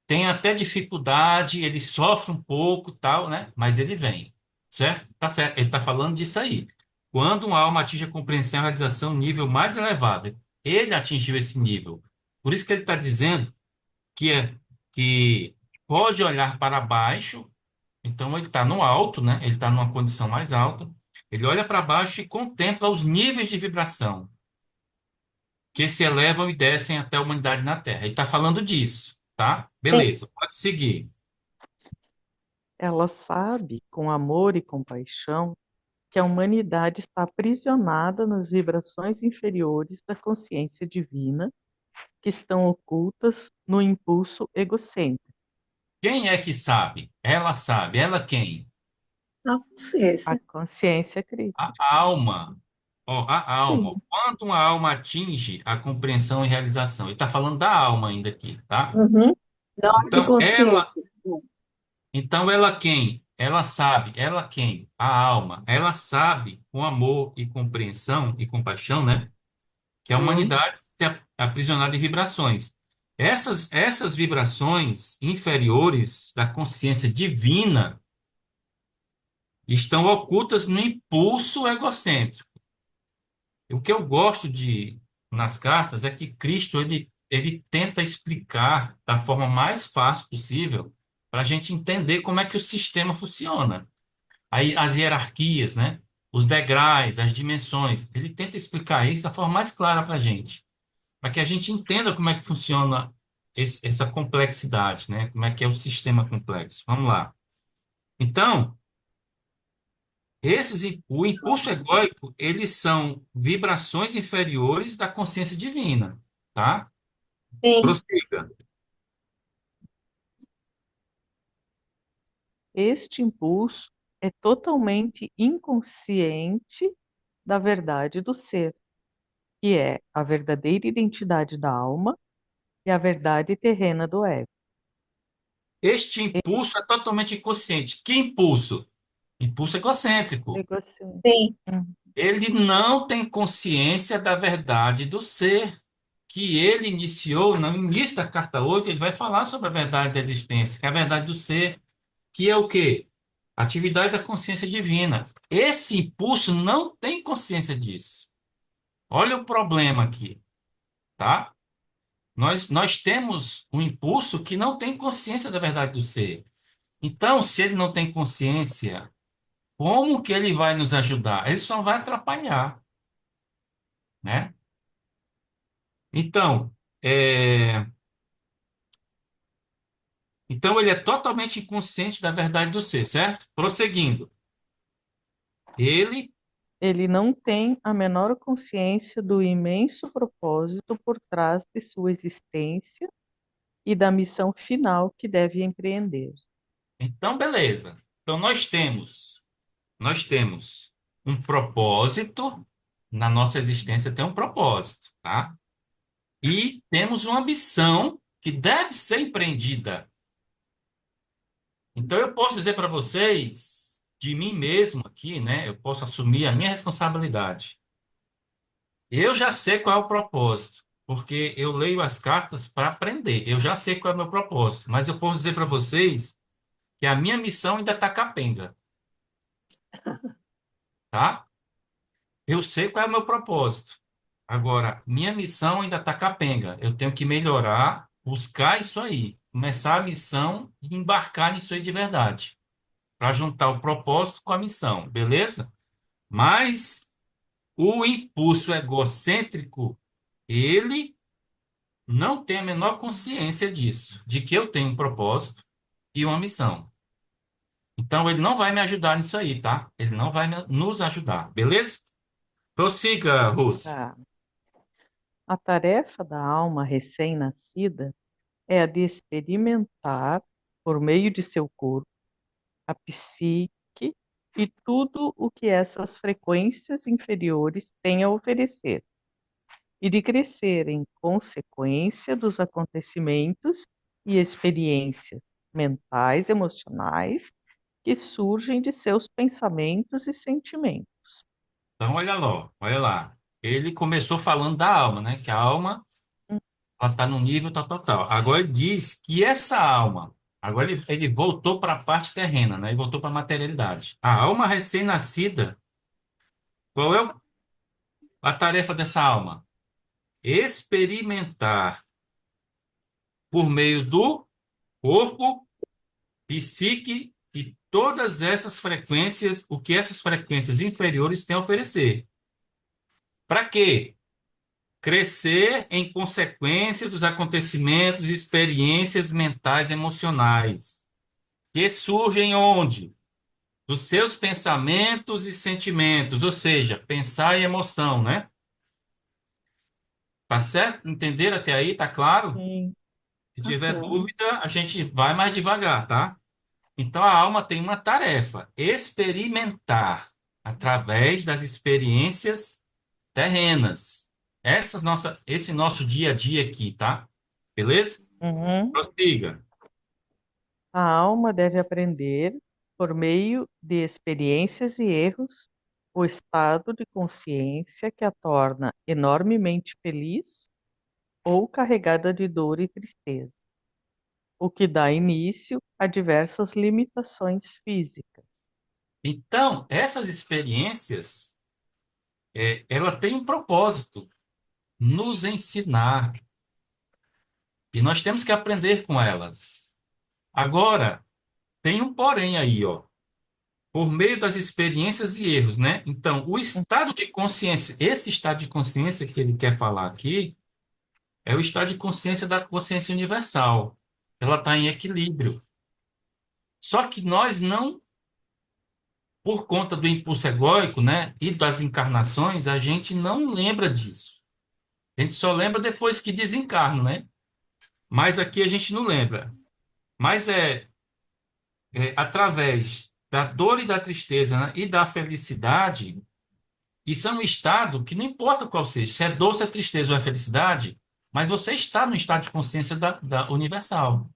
tem até dificuldade, ele sofre um pouco, tal, né? Mas ele vem, certo? Tá certo. Ele está falando disso aí. Quando uma alma atinge a compreensão e a realização um nível mais elevado, ele atingiu esse nível. Por isso que ele está dizendo que pode olhar para baixo, então ele está no alto, né? Ele está numa condição mais alta. Ele olha para baixo e contempla os níveis de vibração que se elevam e descem até a humanidade na Terra. Ele está falando disso, tá? sim, Beleza, pode seguir. Ela sabe, com amor e compaixão, que a humanidade está aprisionada nas vibrações inferiores da consciência divina, que estão ocultas no impulso egocêntrico, Quem é que sabe? Ela sabe. Ela quem? A a consciência. consciência A crítica. alma. Ó, a Sim, alma. Quando uma alma atinge a compreensão e realização, ele está falando da alma ainda aqui, tá? uhum, Não de Então, consciência. ela quem? Ela sabe. Ela quem? A alma. Ela sabe com amor e compreensão e compaixão, né? Que a Hum. humanidade é aprisionada em vibrações. Essas vibrações inferiores da consciência divina estão ocultas no impulso egocêntrico. O que eu gosto de nas cartas é que Cristo ele tenta explicar da forma mais fácil possível para a gente entender como é que o sistema funciona. Aí as hierarquias, né? Os degraus, as dimensões. Ele tenta explicar isso da forma mais clara para a gente, para que a gente entenda como é que funciona essa complexidade, né? Como é que é o sistema complexo. Vamos lá. Então, o impulso egóico, eles são vibrações inferiores da consciência divina, tá? sim, Prossiga. este impulso é totalmente inconsciente da verdade do ser, que é a verdadeira identidade da alma e a verdade terrena do ego. Este impulso é totalmente inconsciente. Que impulso? Impulso egocêntrico. Egocêntrico. sim, Uhum. Ele não tem consciência da verdade do ser, que ele iniciou no início da carta 8. Ele vai falar sobre a verdade da existência, que é a verdade do ser, que é o quê? Atividade da consciência divina. Esse impulso não tem consciência disso. Olha o problema aqui, tá? Nós temos um impulso que não tem consciência da verdade do ser. Então, se ele não tem consciência, como que ele vai nos ajudar? Ele só vai atrapalhar, né? Então, é, então ele é totalmente inconsciente da verdade do ser, certo? Prosseguindo. Ele, Ele não tem a menor consciência do imenso propósito por trás de sua existência e da missão final que deve empreender. então, beleza. Então nós temos um propósito, na nossa existência tem um propósito, tá? E temos uma missão que deve ser empreendida. Então eu posso dizer para vocês, de mim mesmo aqui, né? Eu posso assumir a minha responsabilidade. Eu já sei qual é o propósito, porque eu leio as cartas para aprender. Eu já sei qual é o meu propósito, mas eu posso dizer para vocês que a minha missão ainda está capenga, tá? Eu sei qual é o meu propósito. Agora, minha missão ainda está capenga. Eu tenho que melhorar, buscar isso aí, começar a missão e embarcar nisso aí de verdade, para juntar o propósito com a missão, beleza? Mas o impulso egocêntrico, ele não tem a menor consciência disso, de que eu tenho um propósito e uma missão. Então, ele não vai me ajudar nisso aí, tá? Ele não vai nos ajudar, beleza? Prossiga, Ruth. Tá. A tarefa da alma recém-nascida é a de experimentar, por meio de seu corpo, a psique e tudo o que essas frequências inferiores têm a oferecer, e de crescer em consequência dos acontecimentos e experiências mentais, emocionais que surgem de seus pensamentos e sentimentos. Então, olha lá, olha lá. Ele começou falando da alma, né? Que a alma, ela está no nível tal, tal, tal. Agora ele diz que essa alma, agora ele voltou para a parte terrena, né? Ele voltou para a materialidade. A alma recém-nascida, qual é a tarefa dessa alma? Experimentar por meio do corpo, psique e todas essas frequências, o que essas frequências inferiores têm a oferecer. Para quê? Crescer em consequência dos acontecimentos e experiências mentais e emocionais, que surgem onde? Dos seus pensamentos e sentimentos, ou seja, pensar e emoção, né? Tá certo? Entenderam até aí? Tá claro? Sim, Se tá tiver claro. dúvida, a gente vai mais devagar, tá? Então a alma tem uma tarefa: experimentar através das experiências terrenas. Esse nosso dia a dia aqui, tá? Beleza? Uhum. Prossiga. A alma deve aprender, por meio de experiências e erros, o estado de consciência que a torna enormemente feliz ou carregada de dor e tristeza, o que dá início a diversas limitações físicas. Então, essas experiências, ela tem um propósito, nos ensinar, e nós temos que aprender com elas. Agora, tem um porém aí, ó. Por meio das experiências e erros, né? Então, o estado de consciência, esse estado de consciência que ele quer falar aqui, é o estado de consciência da consciência universal. Ela está em equilíbrio. Só que nós não, por conta do impulso egóico, né, e das encarnações, a gente não lembra disso. A gente só lembra depois que desencarna, né? Mas aqui a gente não lembra. Mas é através da dor e da tristeza, né, e da felicidade. Isso é um estado que não importa qual seja, se é dor, se é tristeza ou é felicidade, mas você está no estado de consciência da universal.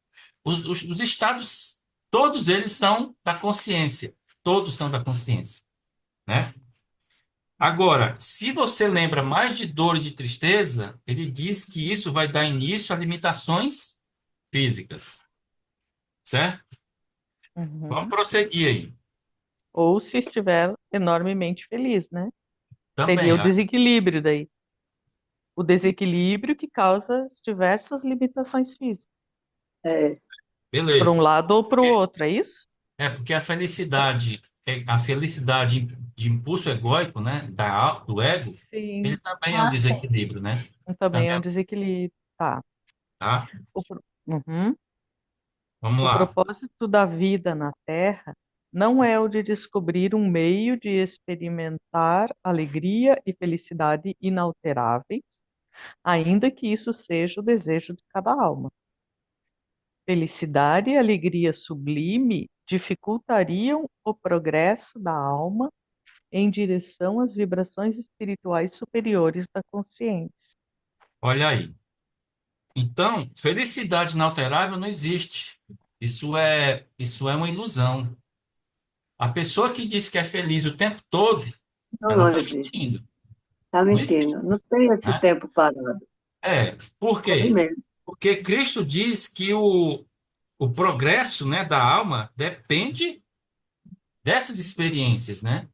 Os estados, todos eles são da consciência. Todos são da consciência, né? Agora, se você lembra mais de dor e de tristeza, ele diz que isso vai dar início a limitações físicas, certo? Vamos Uhum. prosseguir aí. Ou se estiver enormemente feliz, né? Seria Também, o desequilíbrio daí. o desequilíbrio que causa as diversas limitações físicas, É, para um Beleza. lado ou para o outro, é isso? Porque a felicidade de impulso egóico, né, do ego, ele Sim, também é um Ah, sim. desequilíbrio, né? também Também, é um desequilíbrio. Tá. tá? Uhum. Vamos O lá. propósito da vida na Terra não é o de descobrir um meio de experimentar alegria e felicidade inalteráveis, ainda que isso seja o desejo de cada alma. Felicidade e alegria sublime dificultariam o progresso da alma em direção às vibrações espirituais superiores da consciência. Olha aí. Então, felicidade inalterável não existe. Isso é uma ilusão. A pessoa que diz que é feliz o tempo todo, não, ela não está existe. mentindo. Está Não mentindo. existe, Não tem esse né? tempo parado. Por Tem quê? mesmo. Porque Cristo diz que o progresso, né, da alma depende dessas experiências, né?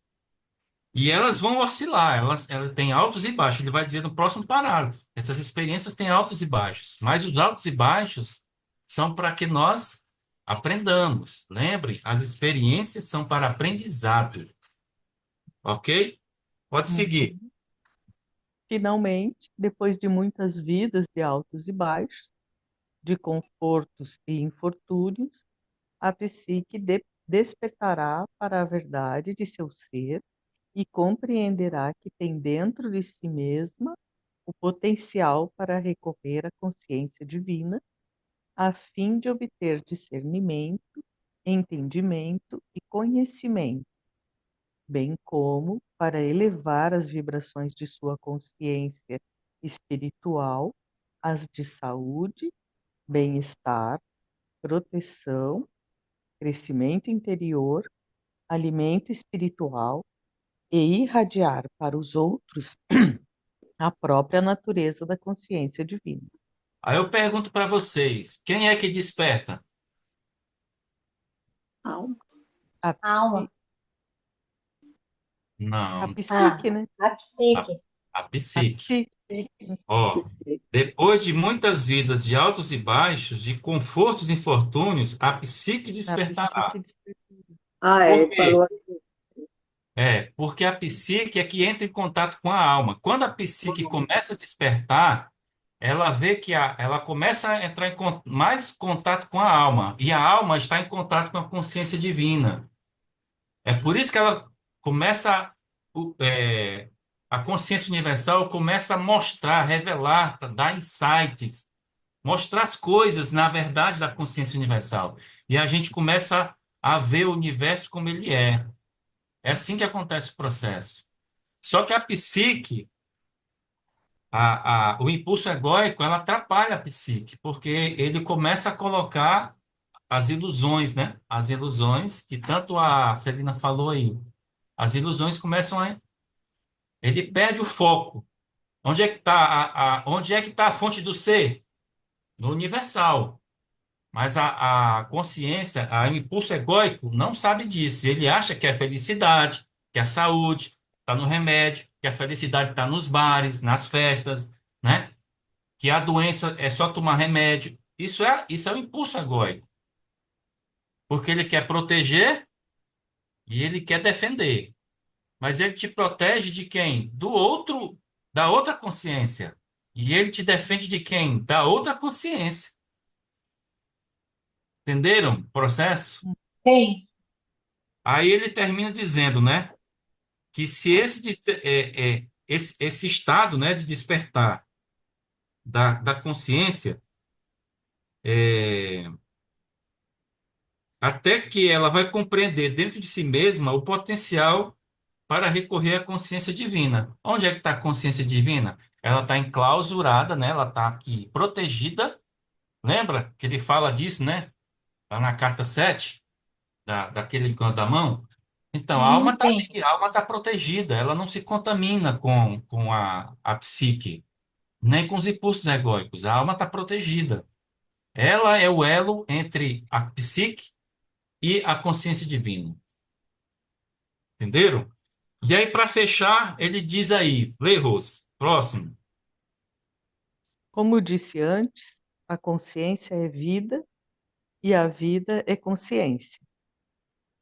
E elas vão oscilar, elas têm altos e baixos. Ele vai dizer no próximo parágrafo. Essas experiências têm altos e baixos, mas os altos e baixos são para que nós aprendamos. Lembre, as experiências são para aprendizado, ok? Pode seguir. Uhum. Finalmente, depois de muitas vidas de altos e baixos, de confortos e infortúnios, a psique despertará para a verdade de seu ser e compreenderá que tem dentro de si mesma o potencial para recorrer à consciência divina, a fim de obter discernimento, entendimento e conhecimento, bem como para elevar as vibrações de sua consciência espiritual, as de saúde, bem-estar, proteção, crescimento interior, alimento espiritual e irradiar para os outros a própria natureza da consciência divina. Aí eu pergunto para vocês, quem é que desperta? Alma. A, psi- Alma. a Não, Ah, psique, né? a a, psique. a A psique. psique, Ó, depois de muitas vidas de altos e baixos, de confortos e infortúnios, a psique a despertará. psique despertou. Ah, é, Por ele falou quê? assim. Porque a psique é que entra em contato com a alma. Quando a psique começa a despertar, ela vê que ela começa a entrar em mais contato com a alma, e a alma está em contato com a consciência divina. É por isso que ela começa, o- é, a consciência universal começa a mostrar, revelar, dar insights, mostrar as coisas na verdade da consciência universal. E a gente começa a ver o universo como ele é. É assim que acontece o processo. Só que a psique, o impulso egóico, ela atrapalha a psique, porque ele começa a colocar as ilusões, né? As ilusões, que tanto a Celina falou aí. As ilusões começam a. Ele perde o foco. Onde é que está onde é que tá a fonte do ser? No universal. Mas a consciência, o impulso egóico, não sabe disso. Ele acha que é felicidade, que é saúde, está no remédio, que a felicidade está nos bares, nas festas, né? Que a doença é só tomar remédio. Isso é o impulso egóico. Porque ele quer proteger e ele quer defender. Mas ele te protege de quem? Do outro, da outra consciência. E ele te defende de quem? Da outra consciência. Entenderam o processo? Tem. Aí ele termina dizendo, né, que se esse estado, né, de despertar da consciência, é, até que ela vai compreender dentro de si mesma o potencial para recorrer à consciência divina. Onde é que está a consciência divina? Ela está enclausurada, né? Ela está aqui protegida. Lembra que ele fala disso, né? Lá na carta 7 daquele encontro da mão. Então, a alma está Tem. ali, a alma está protegida, ela não se contamina com a psique, nem com os impulsos egóicos. A alma está protegida. Ela é o elo entre a psique e a consciência divina. Entenderam? E aí, para fechar, ele diz aí, lê, Rose, próximo. Como disse antes, a consciência é vida e a vida é consciência.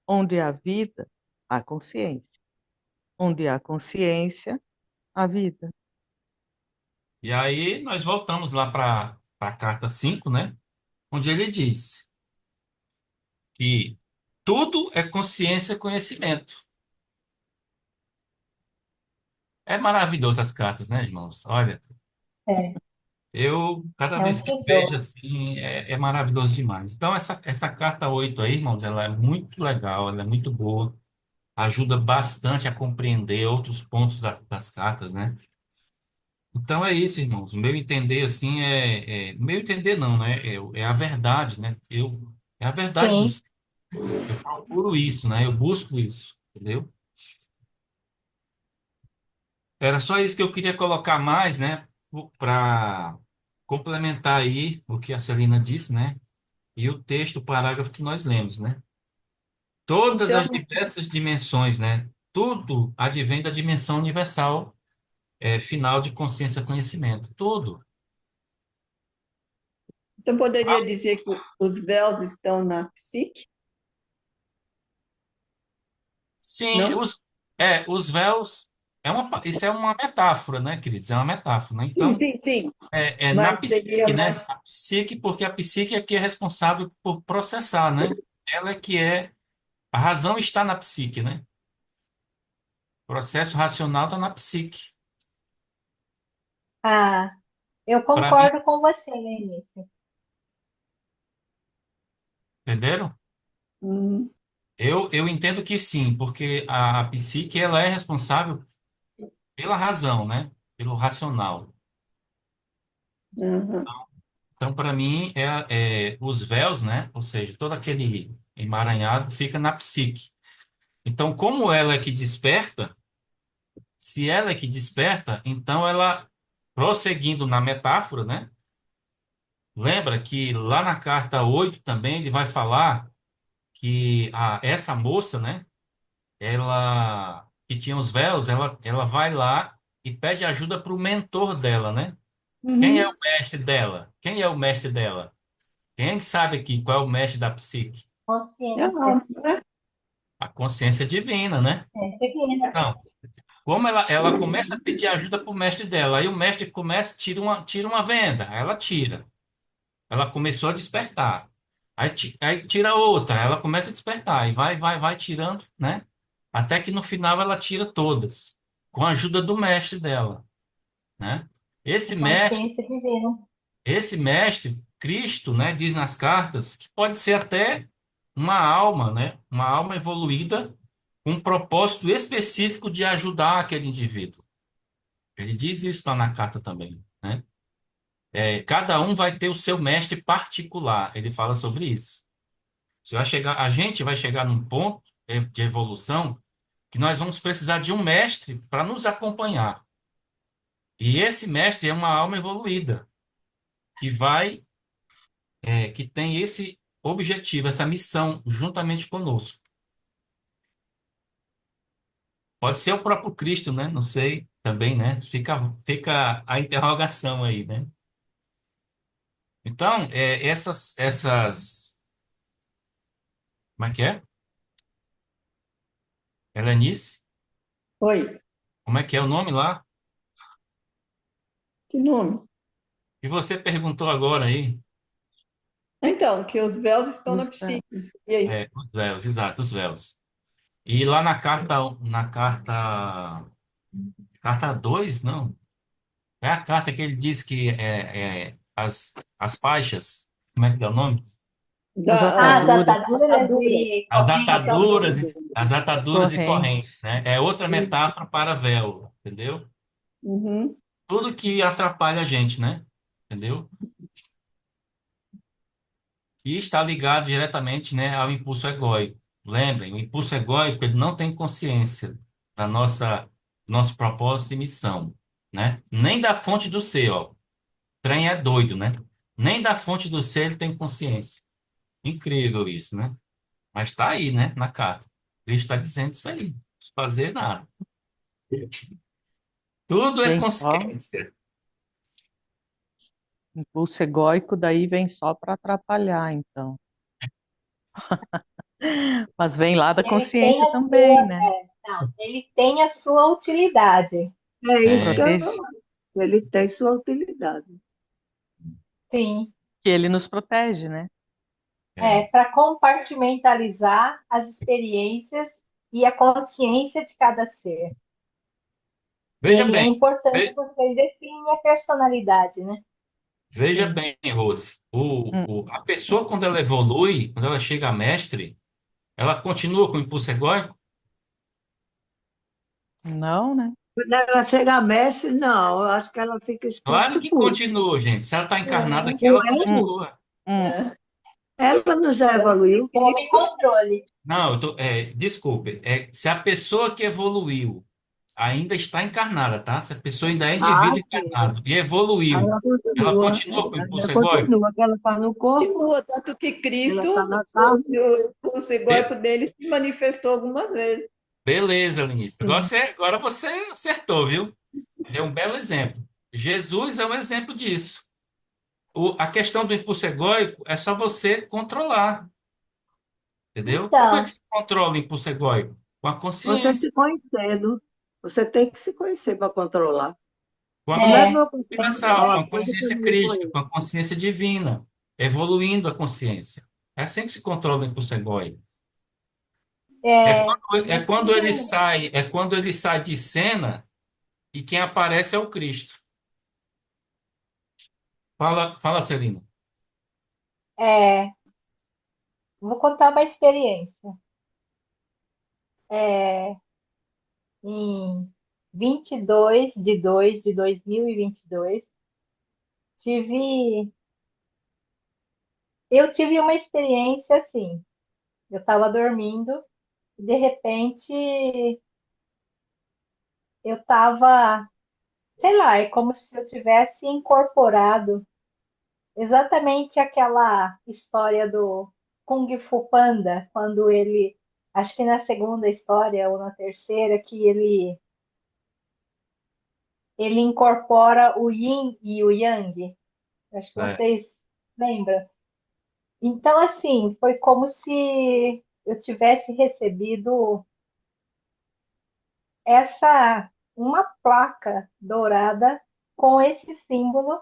Onde há vida, há consciência. Onde há consciência, há vida. E aí nós voltamos lá para a carta 5, né? Onde ele diz que tudo é consciência e conhecimento. É maravilhoso as cartas, né, irmãos? Olha, É, eu, cada é um vez que eu vejo tesouro. assim, é maravilhoso demais. Então, essa carta 8 aí, irmãos, ela é muito legal, ela é muito boa, ajuda bastante a compreender outros pontos das cartas, né? Então é isso, irmãos. O meu entender, assim, meu entender não, né? É a verdade, né? É a verdade Sim. dos. Eu procuro isso, né? Eu busco isso, entendeu? Era só isso que eu queria colocar mais, né? Para complementar aí o que a Celina disse, né? E o texto, o parágrafo que nós lemos, né? Todas Então, as diversas dimensões, né? Tudo advém da dimensão universal, final de consciência-conhecimento. Tudo. então poderia dizer que os véus estão na psique? Sim, Não? os véus. Isso é uma metáfora, né, queridos? É uma metáfora, né? Sim, Então, sim, sim. é na Mas seria psique, né? A psique, porque a psique é que é responsável por processar, né? Ela é que é. A razão está na psique, né? O processo racional está na psique. Ah, eu Para mim, concordo com você, Lenice. entenderam? Hum, Eu entendo que sim, porque a psique ela é responsável pela razão, né? Pelo racional. aham. Então, para mim, os véus, né? Ou seja, todo aquele emaranhado fica na psique. Então, como ela é que desperta, se ela é que desperta, então ela, prosseguindo na metáfora, né? Lembra que lá na carta 8 também ele vai falar que essa moça, né? Ela que tinha os véus, ela vai lá e pede ajuda para o mentor dela, né? Quem é o Uhum. mestre dela? Quem é o mestre dela? Quem sabe aqui qual é o mestre da psique? É a Consciência. alma, né? A consciência divina, né? É divina. Então, como ela começa a pedir ajuda para o mestre dela, aí o mestre começa, tira uma venda, aí ela tira. Ela começou a despertar. Aí tira outra, ela começa a despertar, e vai tirando, né? Até que no final ela tira todas, com a ajuda do mestre dela, né? A Esse mestre, consciência divina. esse mestre, Cristo, né, diz nas cartas que pode ser até uma alma, né? Uma alma evoluída com um propósito específico de ajudar aquele indivíduo. Ele diz isso lá na carta também, né? Cada um vai ter o seu mestre particular. Ele fala sobre isso. A gente vai chegar num ponto de evolução que nós vamos precisar de um mestre para nos acompanhar. E esse mestre é uma alma evoluída que que tem esse objetivo, essa missão juntamente conosco. Pode ser o próprio Cristo, né? Não sei também, né? Fica a interrogação aí, né? Então, como é que é? Helenice? Oi, Como é que é o nome lá? que nome? Que você perguntou agora aí. Então, que os véus estão na Os véus. psique. E aí? Os véus, exato, os véus. E lá carta 2 não. É a carta que ele diz que as faixas, como é que é o nome? As As ataduras, ataduras e As correntes. ataduras, as ataduras e correntes, correntes. né? É outra metáfora para véu, entendeu? Uhum. Tudo que atrapalha a gente, né? Entendeu? E está ligado diretamente, né, ao impulso egóico. Lembrem, o impulso egóico ele não tem consciência da nosso propósito e missão, né? Nem da fonte do ser, ó. O trem é doido, né? Nem da fonte do ser ele tem consciência. Incrível isso, né? Mas está aí, né, na carta. Cristo está dizendo isso aí. Não precisa fazer nada. Tudo é Gente, ó, consciência. Impulso egóico daí vem só para atrapalhar, então. Mas vem lá da Ele tem consciência a sua, também, né? não, ele tem a sua utilidade. É isso que É, eu Proteger, ele tem sua utilidade. Sim, que ele nos protege, né? é. para compartimentalizar as experiências e a consciência de cada ser. Veja Ele é bem, importante ve- porque ele define a personalidade, né? veja Sim. bem, Rose. Hum, A pessoa, quando ela evolui, quando ela chega a mestre, ela continua com o impulso egóico? não, né? Quando ela chega a mestre, não, eu acho que ela fica Claro espírito que puro. continua, gente. Se ela está encarnada aqui, Com ela Hum, ela, continua. hum, ela não já evoluiu? Sob controle. Não, desculpe. Se a pessoa que evoluiu ainda está encarnada, tá? Se a pessoa ainda é Ah, indivíduo sim. encarnado e Aí evoluiu, ela ela continua, continua com o ela impulso egóico? continua, que ela está no corpo, Continua, tanto que ela Cristo, está na carne, o impulso egóico Be- dele se manifestou algumas vezes. Beleza, Lenice. sim. Agora você acertou, viu? Deu um belo exemplo. Jesus é um exemplo disso. A questão do impulso egóico é só você controlar, entendeu? Como é que Então, se controla o impulso egóico? Com a Você consciência. se conhecendo, você tem que se conhecer para controlar. Com a Como é que consciência eu controlo universal, com uma a coisa que eu consciência não me crística, com conheço? a consciência divina, evoluindo a consciência. É assim que se controla o impulso egóico. eu tive, É quando ele sai de cena e quem aparece é o Cristo. Fala, Celina. é, vou contar uma experiência. É, em 22 de 2022, tive, eu tive uma experiência assim. Eu estava dormindo e, de repente, eu estava, sei lá, é como se eu tivesse incorporado exatamente aquela história do Kung Fu Panda, quando ele, acho que na segunda história ou na terceira, que ele incorpora o Yin e o Yang. Acho que É, vocês lembram. Então, assim, foi como se eu tivesse recebido essa uma placa dourada com esse símbolo.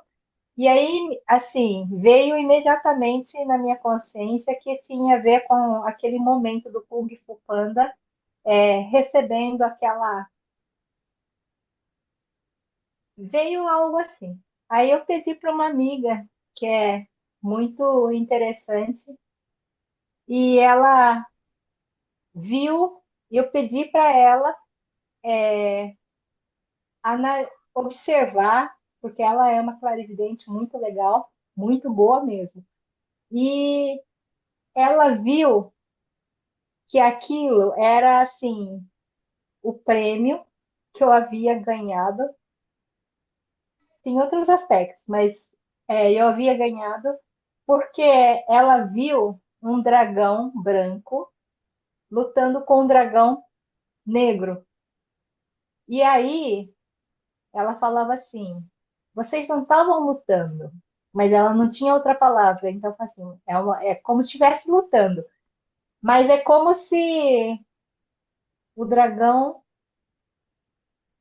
E aí, assim, veio imediatamente na minha consciência que tinha a ver com aquele momento do Kung Fu Panda, recebendo aquela. Veio algo assim. Aí eu pedi para uma amiga, que é muito interessante, e ela viu, e eu pedi para ela observar, porque ela é uma clarividente muito legal, muito boa mesmo. E ela viu que aquilo era assim o prêmio que eu havia ganhado. Tem outros aspectos, mas eu havia ganhado porque ela viu um dragão branco lutando com um dragão negro. E aí ela falava assim: vocês não estavam lutando, mas ela não tinha outra palavra. Então, assim, é como se estivesse lutando, mas é como se o dragão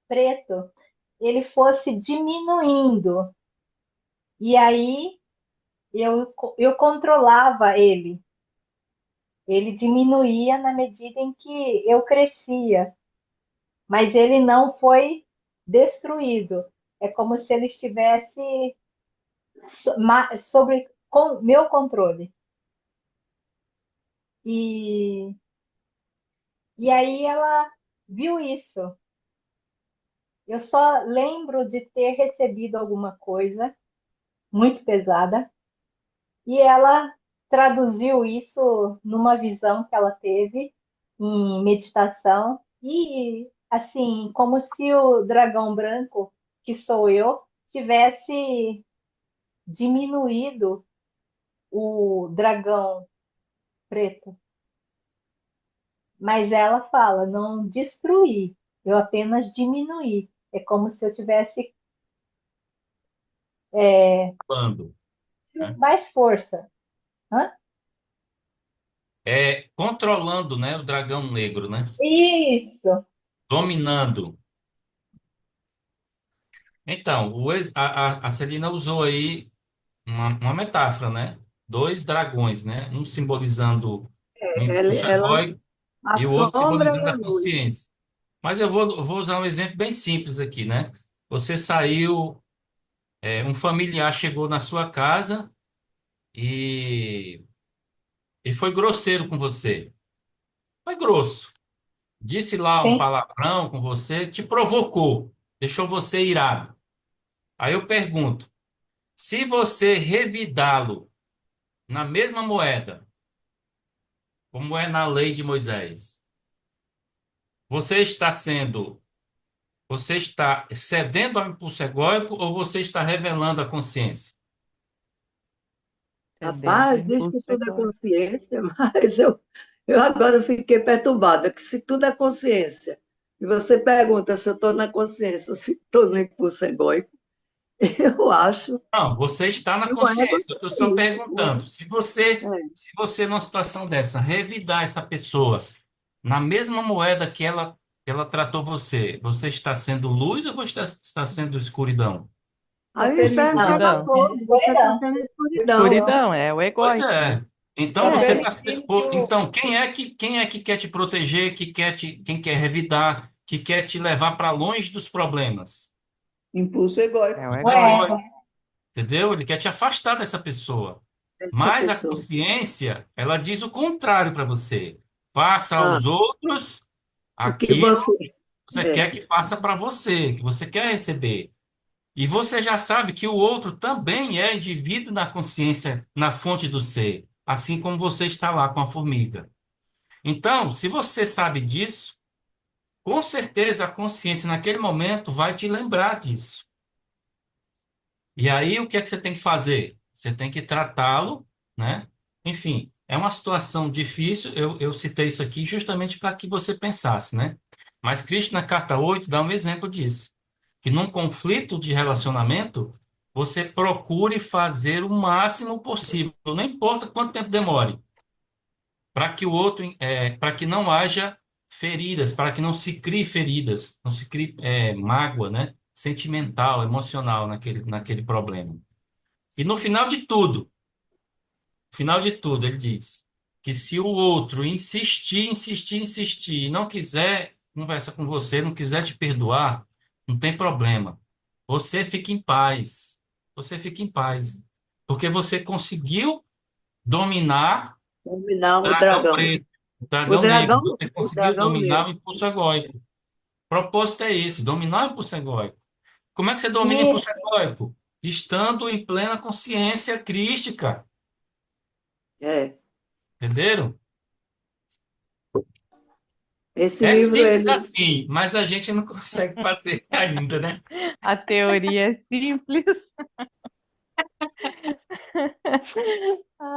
preto ele fosse diminuindo. E aí eu controlava ele. Ele diminuía na medida em que eu crescia, mas ele não foi destruído. É como se ele estivesse sobre meu controle. E, e aí ela viu isso. Eu só lembro de ter recebido alguma coisa muito pesada e ela traduziu isso numa visão que ela teve em meditação e assim, como se o dragão branco, que sou eu, tivesse diminuído o dragão preto. Mas ela fala, não destruir, eu apenas diminuí. É como se eu tivesse É, Falando, né? mais força. Hã? É controlando, né, o dragão negro, né? Isso. Dominando. Então, a Celina usou aí uma metáfora, né? Dois dragões, né? Um simbolizando o impulso Ela, egóico a e o outro sombra e simbolizando a a luz. consciência. Mas eu vou usar um exemplo bem simples aqui, né? Você saiu, um familiar chegou na sua casa e, e foi grosseiro com você. Foi grosso. Disse lá um Sim. palavrão com você, te provocou, deixou você irado. Aí eu pergunto, se você revidá-lo na mesma moeda, como é na lei de Moisés, você está sendo, você está cedendo ao impulso egóico ou você está revelando a consciência? Cedendo o Rapaz, diz que impulso tudo é egóico. consciência, mas eu agora fiquei perturbada, que se tudo é consciência, e você pergunta se eu estou na consciência ou se estou no impulso egóico, eu acho Não, você está na que o ego consciência. Eu estou é só isso, né? perguntando, se você numa situação dessa, revidar essa pessoa na mesma moeda que ela tratou você, você está sendo luz ou você está sendo escuridão? Aí o permitindo, inferno pega Escuridão. fogo, você está Escuridão. tendo escuridão. Escuridão é o Pois egóico, né? é. Então está você É, está. permitindo que Então quem é que quer te proteger, quem quer revidar, que quer te levar para longe dos problemas? impulso egóico. É o O É o egóico. ego. egóico, entendeu? Ele quer te afastar dessa pessoa. essa Mas a pessoa. consciência, ela diz o contrário para você. Faça Ah, aos outros o que aquilo você. que você É. quer que faça para você, que você quer receber. E você já sabe que o outro também é indivíduo na consciência, na fonte do ser, assim como você está lá com a formiga. Então, se você sabe disso, com certeza a consciência naquele momento vai te lembrar disso. E aí, o que é que você tem que fazer? Você tem que tratá-lo, né? Enfim, é uma situação difícil. Eu citei isso aqui justamente para que você pensasse, né? Mas Cristo, na carta 8 dá um exemplo disso. Que num conflito de relacionamento, você procure fazer o máximo possível, não importa quanto tempo demore, para que o outro, para que não haja feridas, para que não se crie feridas, não se crie, mágoa, né? Sentimental, emocional naquele problema. E no final de tudo, ele diz que se o outro insistir, insistir, insistir, e não quiser conversar com você, não quiser te perdoar, não tem problema. Você fica em paz. Você fica em paz. Porque você conseguiu dominar Terminar o o dragão dragão. preto, o O dragão negro. dragão, Você o conseguiu dragão dominar negro. o impulso egóico. O propósito é esse, dominar o impulso egóico. Como é que você domina o impulso Isso. egóico? Estando em plena consciência crística. É. Entenderam? Esse É livro, simples ele. assim, mas a gente não consegue fazer ainda, né? A teoria é simples.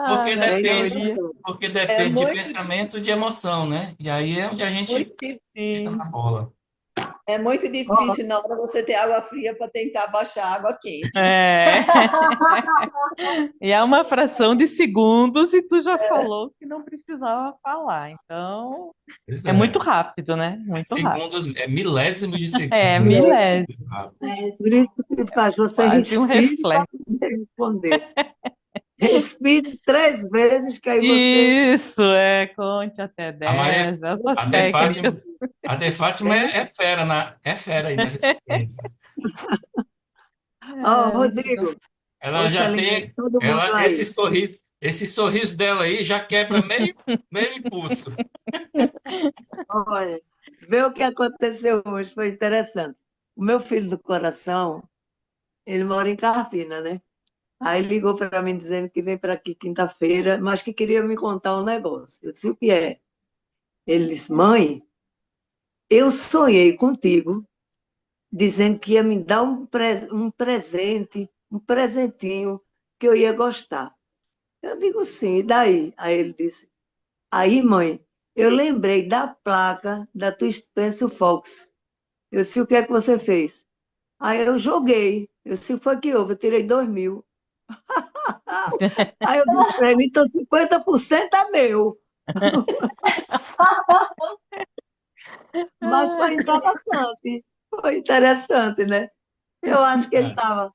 Porque Ai, a É depende, teoria. interessante. porque É depende de muito, pensamento e de emoção, né? E aí é onde a gente Muito fica sim. na bola. é muito Ó, difícil na hora você ter água fria para tentar baixar a água quente. É. E é uma fração de segundos e tu já falou que não precisava falar. Então, Pois é muito é. rápido, né? Muito rápido. Segundos, milésimos de É, segundo. milésimo, É, por isso que faz você quase um respire para reflexo. você responder. Respire 3 vezes, que aí você Isso, conte até A Maria, 10, essas a De Fátima, técnicas. a De Fátima tem. é fera aí nas experiências. Ó, Muito. Rodrigo, Ela ô já Celina, tem, todo mundo ela, aí. esse sorriso dela aí já quebra meio impulso. Olha, vê o que aconteceu hoje, foi interessante. O meu filho do coração, ele mora em Carpina, né? Aí ligou para mim dizendo que vem para aqui quinta-feira, mas que queria me contar um negócio. Eu disse, o que é? Ele disse, mãe, eu sonhei contigo, dizendo que ia me dar um presente, um presentinho que eu ia gostar. Eu digo, sim, e daí? Aí ele disse, aí, mãe, eu lembrei da placa da tua Spencer Fox. Eu disse, o que é que você fez? Aí eu joguei. Eu disse, foi que houve? Eu tirei 2.000. Aí eu disse para ele, então 50% é meu. Mas foi interessante. Foi interessante, né? Eu acho que ele É. estava.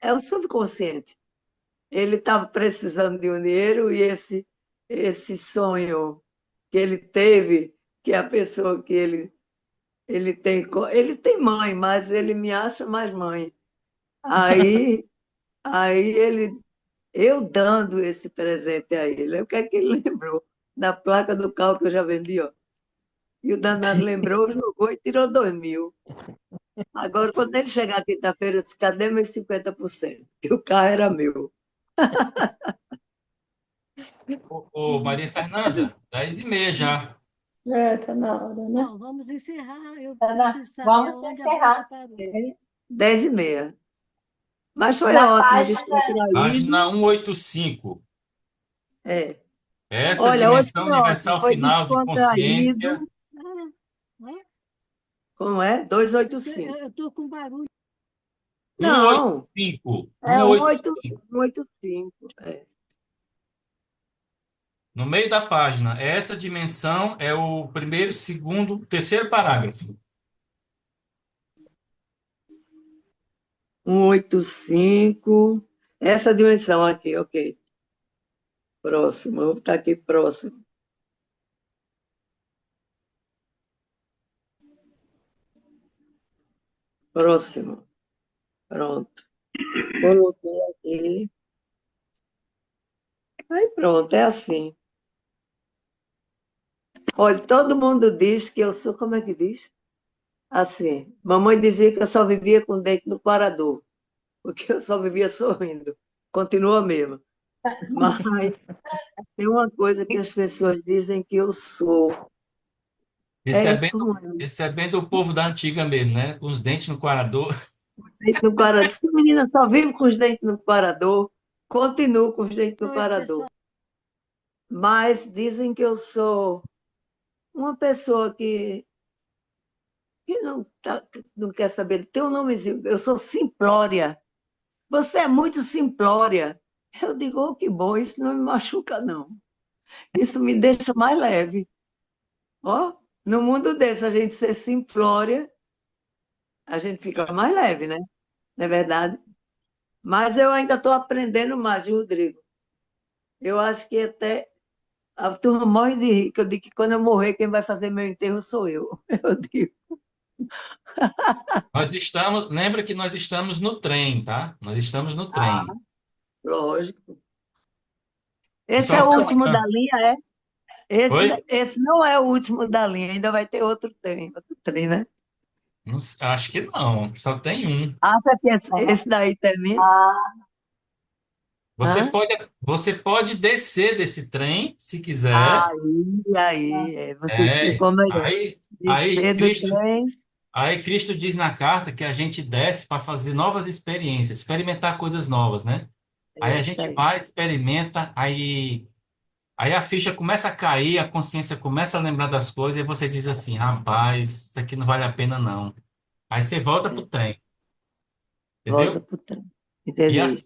É o subconsciente. Ele estava precisando de um dinheiro e esse sonho que ele teve, que é a pessoa que ele tem mãe, mas ele me acha mais mãe. Aí, eu dando esse presente a ele, o que é que ele lembrou? Da placa do carro que eu já vendi, ó. E o danado lembrou, jogou e tirou 2.000. Agora, quando ele chegar quinta-feira, eu disse, cadê meus 50%? E o carro era meu. Ô, Maria Fernanda, 10h30 já. Tá na hora, né? Não, vamos encerrar. Eu Ana, preciso saber vamos onde a encerrar. moça parou. 10h30. Mas foi Na ótimo, página, Página descontraído. 185. É. Essa Olha, hoje dimensão foi ótimo, universal foi final de consciência. descontraído. Ah, é? Como é? Eu 285. estou com barulho. Não, 185. é 185. 185. É. No meio da página. Essa dimensão é o primeiro, segundo, terceiro parágrafo. 185. Essa dimensão aqui, ok. Próximo, eu vou botar aqui próximo. Próximo. Pronto. Coloquei aqui. Aí pronto, é assim. Olha, todo mundo diz que eu sou, como é que diz? Assim, mamãe dizia que eu só vivia com o dente no parador, porque eu só vivia sorrindo. Continua mesmo. Mas tem uma coisa que as pessoas dizem que eu sou. Como é? Esse é bem do povo da antiga mesmo, né? Com os dentes no corador. Dente no parador. Se a menina só vive com os dentes no parador, continuo com os dentes no Oi, pessoal. parador. Mas dizem que eu sou uma pessoa que não quer saber. Tem um nomezinho, eu sou simplória. Você é muito simplória. Eu digo, oh, que bom, isso não me machuca, não. Isso me deixa mais leve. Ó, no mundo desse, a gente ser simplória, a gente fica mais leve, né? Não é verdade? Mas eu ainda estou aprendendo mais, viu, Rodrigo. Eu acho que até a turma morre de rir, que eu digo que quando eu morrer, quem vai fazer meu enterro sou eu. Eu digo, Lembra que nós estamos no trem, tá? Nós estamos no ah, trem. lógico. O Esse é pessoal o tá último da falando. linha, é? Esse, Oi? esse não é o último da linha, ainda vai ter outro trem, né? Acho que não, só tem um. Ah, porque esse daí termina. Hã? Você pode descer desse trem, se quiser. Você É, explicou melhor. aí Descer do trem, Cristo diz na carta que a gente desce para fazer novas experiências, experimentar coisas novas, né? Aí é a isso gente aí. vai, experimenta, aí a ficha começa a cair, a consciência começa a lembrar das coisas, e você diz assim, rapaz, isso aqui não vale a pena não. Aí você volta pro É, trem, volta entendeu? pro trem. E Entendi. assim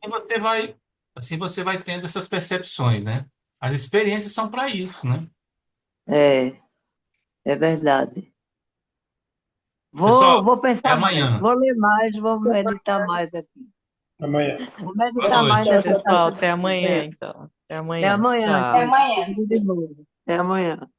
você vai tendo essas percepções, né? As experiências são para isso, né? É, é verdade. Vou, Pessoal, vou até pensar mais, amanhã. vou ler mais, vou meditar mais aqui. Amanhã. Vou Boa meditar mais noite. Tchau, nessa pessoal. taça Até de amanhã, café. então. Até Até amanhã. amanhã, até Tchau. gente. amanhã. Tudo de novo. Até amanhã.